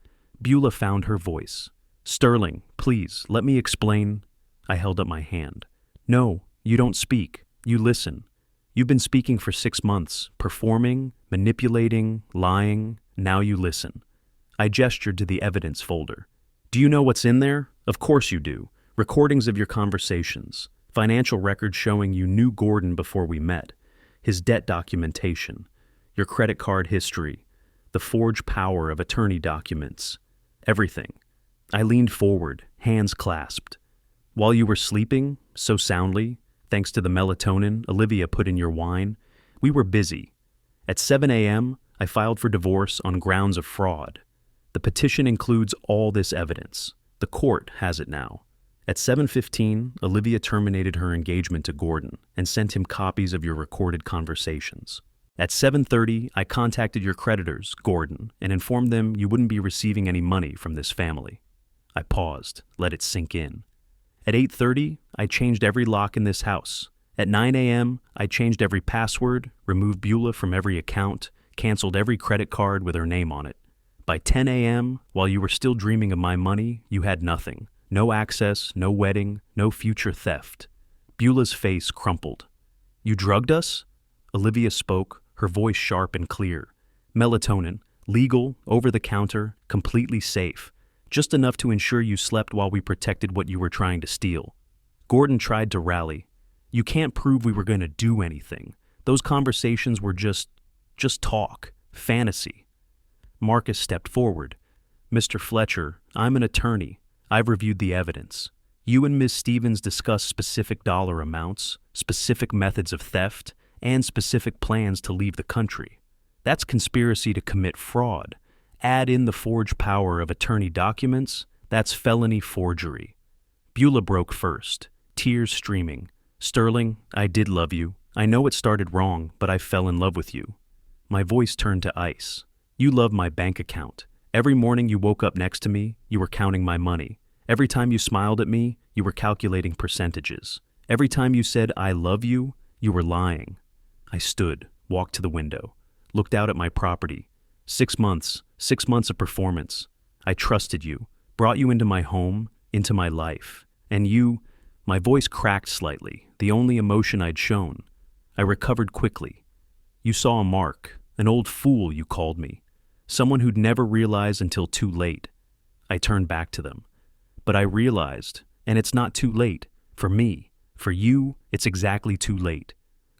Beulah found her voice. "Sterling, please, let me explain." I held up my hand. "No, you don't speak. You listen. You've been speaking for 6 months, performing, manipulating, lying. Now you listen." I gestured to the evidence folder. "Do you know what's in there? Of course you do. Recordings of your conversations. Financial records showing you knew Gordon before we met. His debt documentation. Your credit card history. The forged power of attorney documents. Everything." I leaned forward, hands clasped. "While you were sleeping, so soundly, thanks to the melatonin Olivia put in your wine, we were busy. At 7 a.m., I filed for divorce on grounds of fraud. The petition includes all this evidence. The court has it now. At 7:15, Olivia terminated her engagement to Gordon and sent him copies of your recorded conversations. At 7:30, I contacted your creditors, Gordon, and informed them you wouldn't be receiving any money from this family." I paused, let it sink in. "At 8:30, I changed every lock in this house. At 9 a.m., I changed every password, removed Beulah from every account, canceled every credit card with her name on it. By 10 a.m., while you were still dreaming of my money, you had nothing. No access, no wedding, no future theft." Beulah's face crumpled. "You drugged us?" Olivia spoke, her voice sharp and clear. "Melatonin, legal, over-the-counter, completely safe. Just enough to ensure you slept while we protected what you were trying to steal." Gordon tried to rally. "You can't prove we were going to do anything. Those conversations were just talk, fantasy." Marcus stepped forward. "Mr. Fletcher, I'm an attorney. I've reviewed the evidence. You and Ms. Stevens discussed specific dollar amounts, specific methods of theft, and specific plans to leave the country. That's conspiracy to commit fraud. Add in the forged power of attorney documents, that's felony forgery. Beulah broke first, tears streaming. "Sterling, I did love you. I know it started wrong, but I fell in love with you." My voice turned to ice. "You loved my bank account. Every morning you woke up next to me, you were counting my money. Every time you smiled at me, you were calculating percentages. Every time you said, 'I love you,' you were lying." I stood, walked to the window, looked out at my property. 6 months of performance. I trusted you, brought you into my home, into my life. And you, my voice cracked slightly, the only emotion I'd shown. I recovered quickly. "You saw a mark, an old fool you called me. Someone who'd never realize until too late." I turned back to them. "But I realized, and it's not too late. For me, for you, it's exactly too late.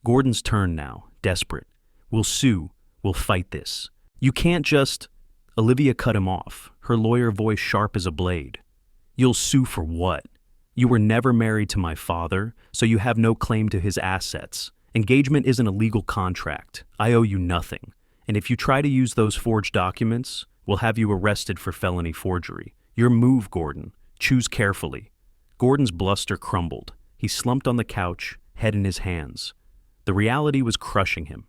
Gordon's turn now, desperate. We'll sue, we'll fight this. You can't just—" Olivia cut him off, her lawyer voice sharp as a blade. "You'll sue for what? You were never married to my father, so you have no claim to his assets. Engagement isn't a legal contract. I owe you nothing. And if you try to use those forged documents, we'll have you arrested for felony forgery. Your move, Gordon. Choose carefully." Gordon's bluster crumbled. He slumped on the couch, head in his hands. The reality was crushing him.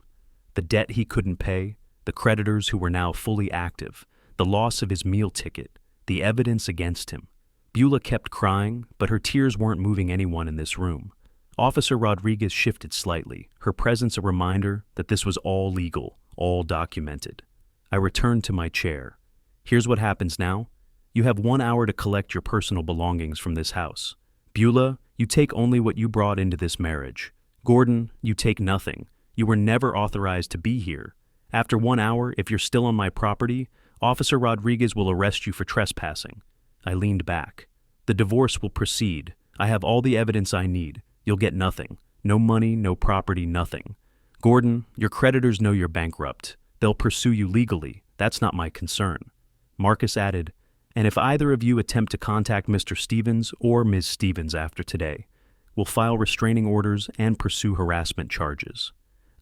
The debt he couldn't pay, the creditors who were now fully active, the loss of his meal ticket, the evidence against him. Beulah kept crying, but her tears weren't moving anyone in this room. Officer Rodriguez shifted slightly, her presence a reminder that this was all legal, all documented. I returned to my chair. "Here's what happens now. You have 1 hour to collect your personal belongings from this house. Beulah, you take only what you brought into this marriage. Gordon, you take nothing. You were never authorized to be here. After 1 hour, if you're still on my property, Officer Rodriguez will arrest you for trespassing." I leaned back. "The divorce will proceed. I have all the evidence I need. You'll get nothing. No money, no property, nothing. Gordon, your creditors know you're bankrupt. They'll pursue you legally. That's not my concern." Marcus added, "And if either of you attempt to contact Mr. Stevens or Ms. Stevens after today, we'll file restraining orders and pursue harassment charges."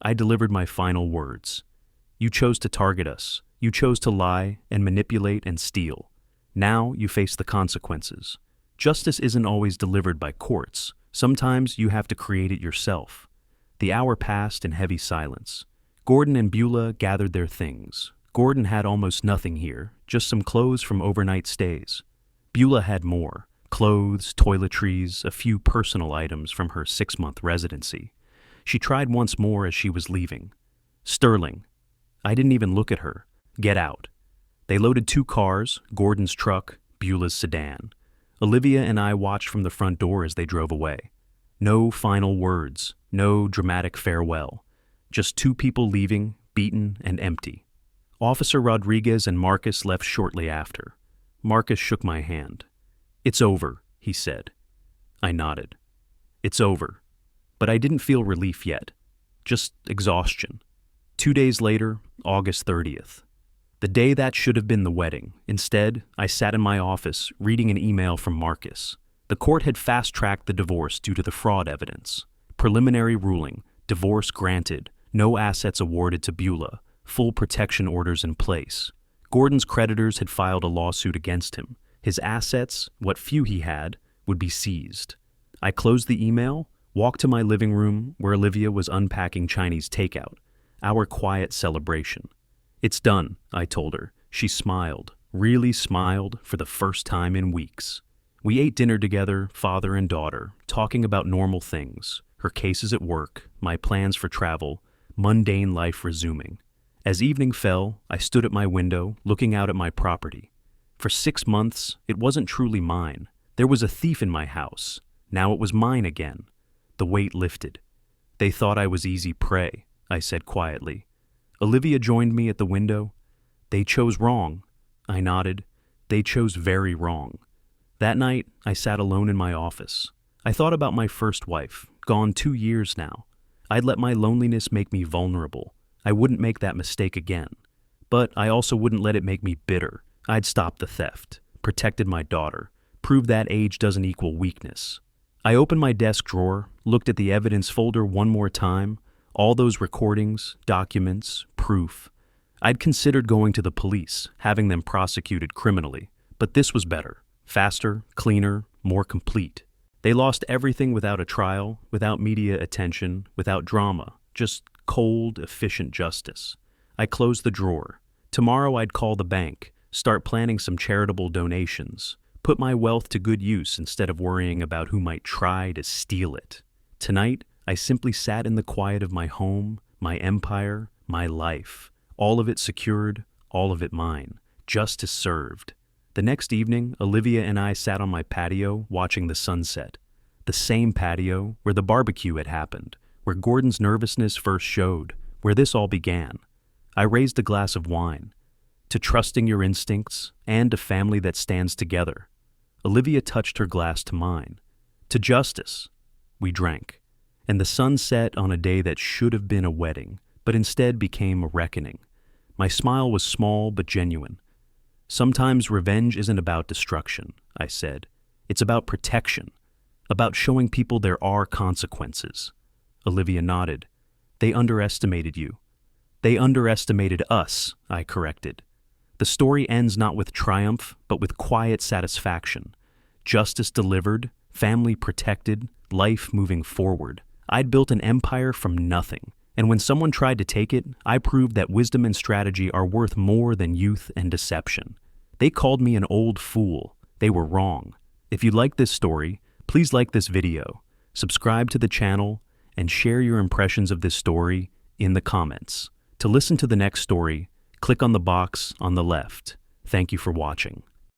I delivered my final words. "You chose to target us. You chose to lie and manipulate and steal. Now you face the consequences. Justice isn't always delivered by courts. Sometimes you have to create it yourself." The hour passed in heavy silence. Gordon and Beulah gathered their things. Gordon had almost nothing here, just some clothes from overnight stays. Beulah had more: clothes, toiletries, a few personal items from her 6-month residency. She tried once more as she was leaving. "Sterling." I didn't even look at her. "Get out." They loaded 2 cars, Gordon's truck, Beulah's sedan. Olivia and I watched from the front door as they drove away. No final words, no dramatic farewell. Just 2 people leaving, beaten and empty. Officer Rodriguez and Marcus left shortly after. Marcus shook my hand. "It's over," he said. I nodded. "It's over." But I didn't feel relief yet. Just exhaustion. 2 days later, August 30th. The day that should have been the wedding. Instead, I sat in my office reading an email from Marcus. The court had fast-tracked the divorce due to the fraud evidence. Preliminary ruling, divorce granted, no assets awarded to Beulah, full protection orders in place. Gordon's creditors had filed a lawsuit against him. His assets, what few he had, would be seized. I closed the email, walked to my living room where Olivia was unpacking Chinese takeout, our quiet celebration. "It's done," I told her. She smiled, really smiled for the first time in weeks. We ate dinner together, father and daughter, talking about normal things, her cases at work, my plans for travel, mundane life resuming. As evening fell, I stood at my window, looking out at my property. For 6 months, it wasn't truly mine. There was a thief in my house. Now it was mine again. The weight lifted. "They thought I was easy prey," I said quietly. Olivia joined me at the window. "They chose wrong." I nodded. "They chose very wrong." That night, I sat alone in my office. I thought about my first wife, gone 2 years now. I'd let my loneliness make me vulnerable. I wouldn't make that mistake again. But I also wouldn't let it make me bitter. I'd stopped the theft, protected my daughter, proved that age doesn't equal weakness. I opened my desk drawer, looked at the evidence folder one more time, All those recordings, documents, proof. I'd considered going to the police, having them prosecuted criminally, but this was better. Faster, cleaner, more complete. They lost everything without a trial, without media attention, without drama, just cold, efficient justice. I closed the drawer. Tomorrow I'd call the bank, start planning some charitable donations, put my wealth to good use instead of worrying about who might try to steal it. Tonight, I simply sat in the quiet of my home, my empire, my life. All of it secured, all of it mine. Justice served. The next evening, Olivia and I sat on my patio watching the sunset. The same patio where the barbecue had happened, where Gordon's nervousness first showed, where this all began. I raised a glass of wine. To trusting your instincts and a family that stands together. Olivia touched her glass to mine. To justice. We drank. And the sun set on a day that should have been a wedding, but instead became a reckoning. My smile was small but genuine. Sometimes revenge isn't about destruction, I said. It's about protection, about showing people there are consequences. Olivia nodded. They underestimated you. They underestimated us, I corrected. The story ends not with triumph, but with quiet satisfaction. Justice delivered, family protected, life moving forward. I'd built an empire from nothing, and when someone tried to take it, I proved that wisdom and strategy are worth more than youth and deception. They called me an old fool. They were wrong. If you like this story, please like this video, subscribe to the channel, and share your impressions of this story in the comments. To listen to the next story, click on the box on the left. Thank you for watching.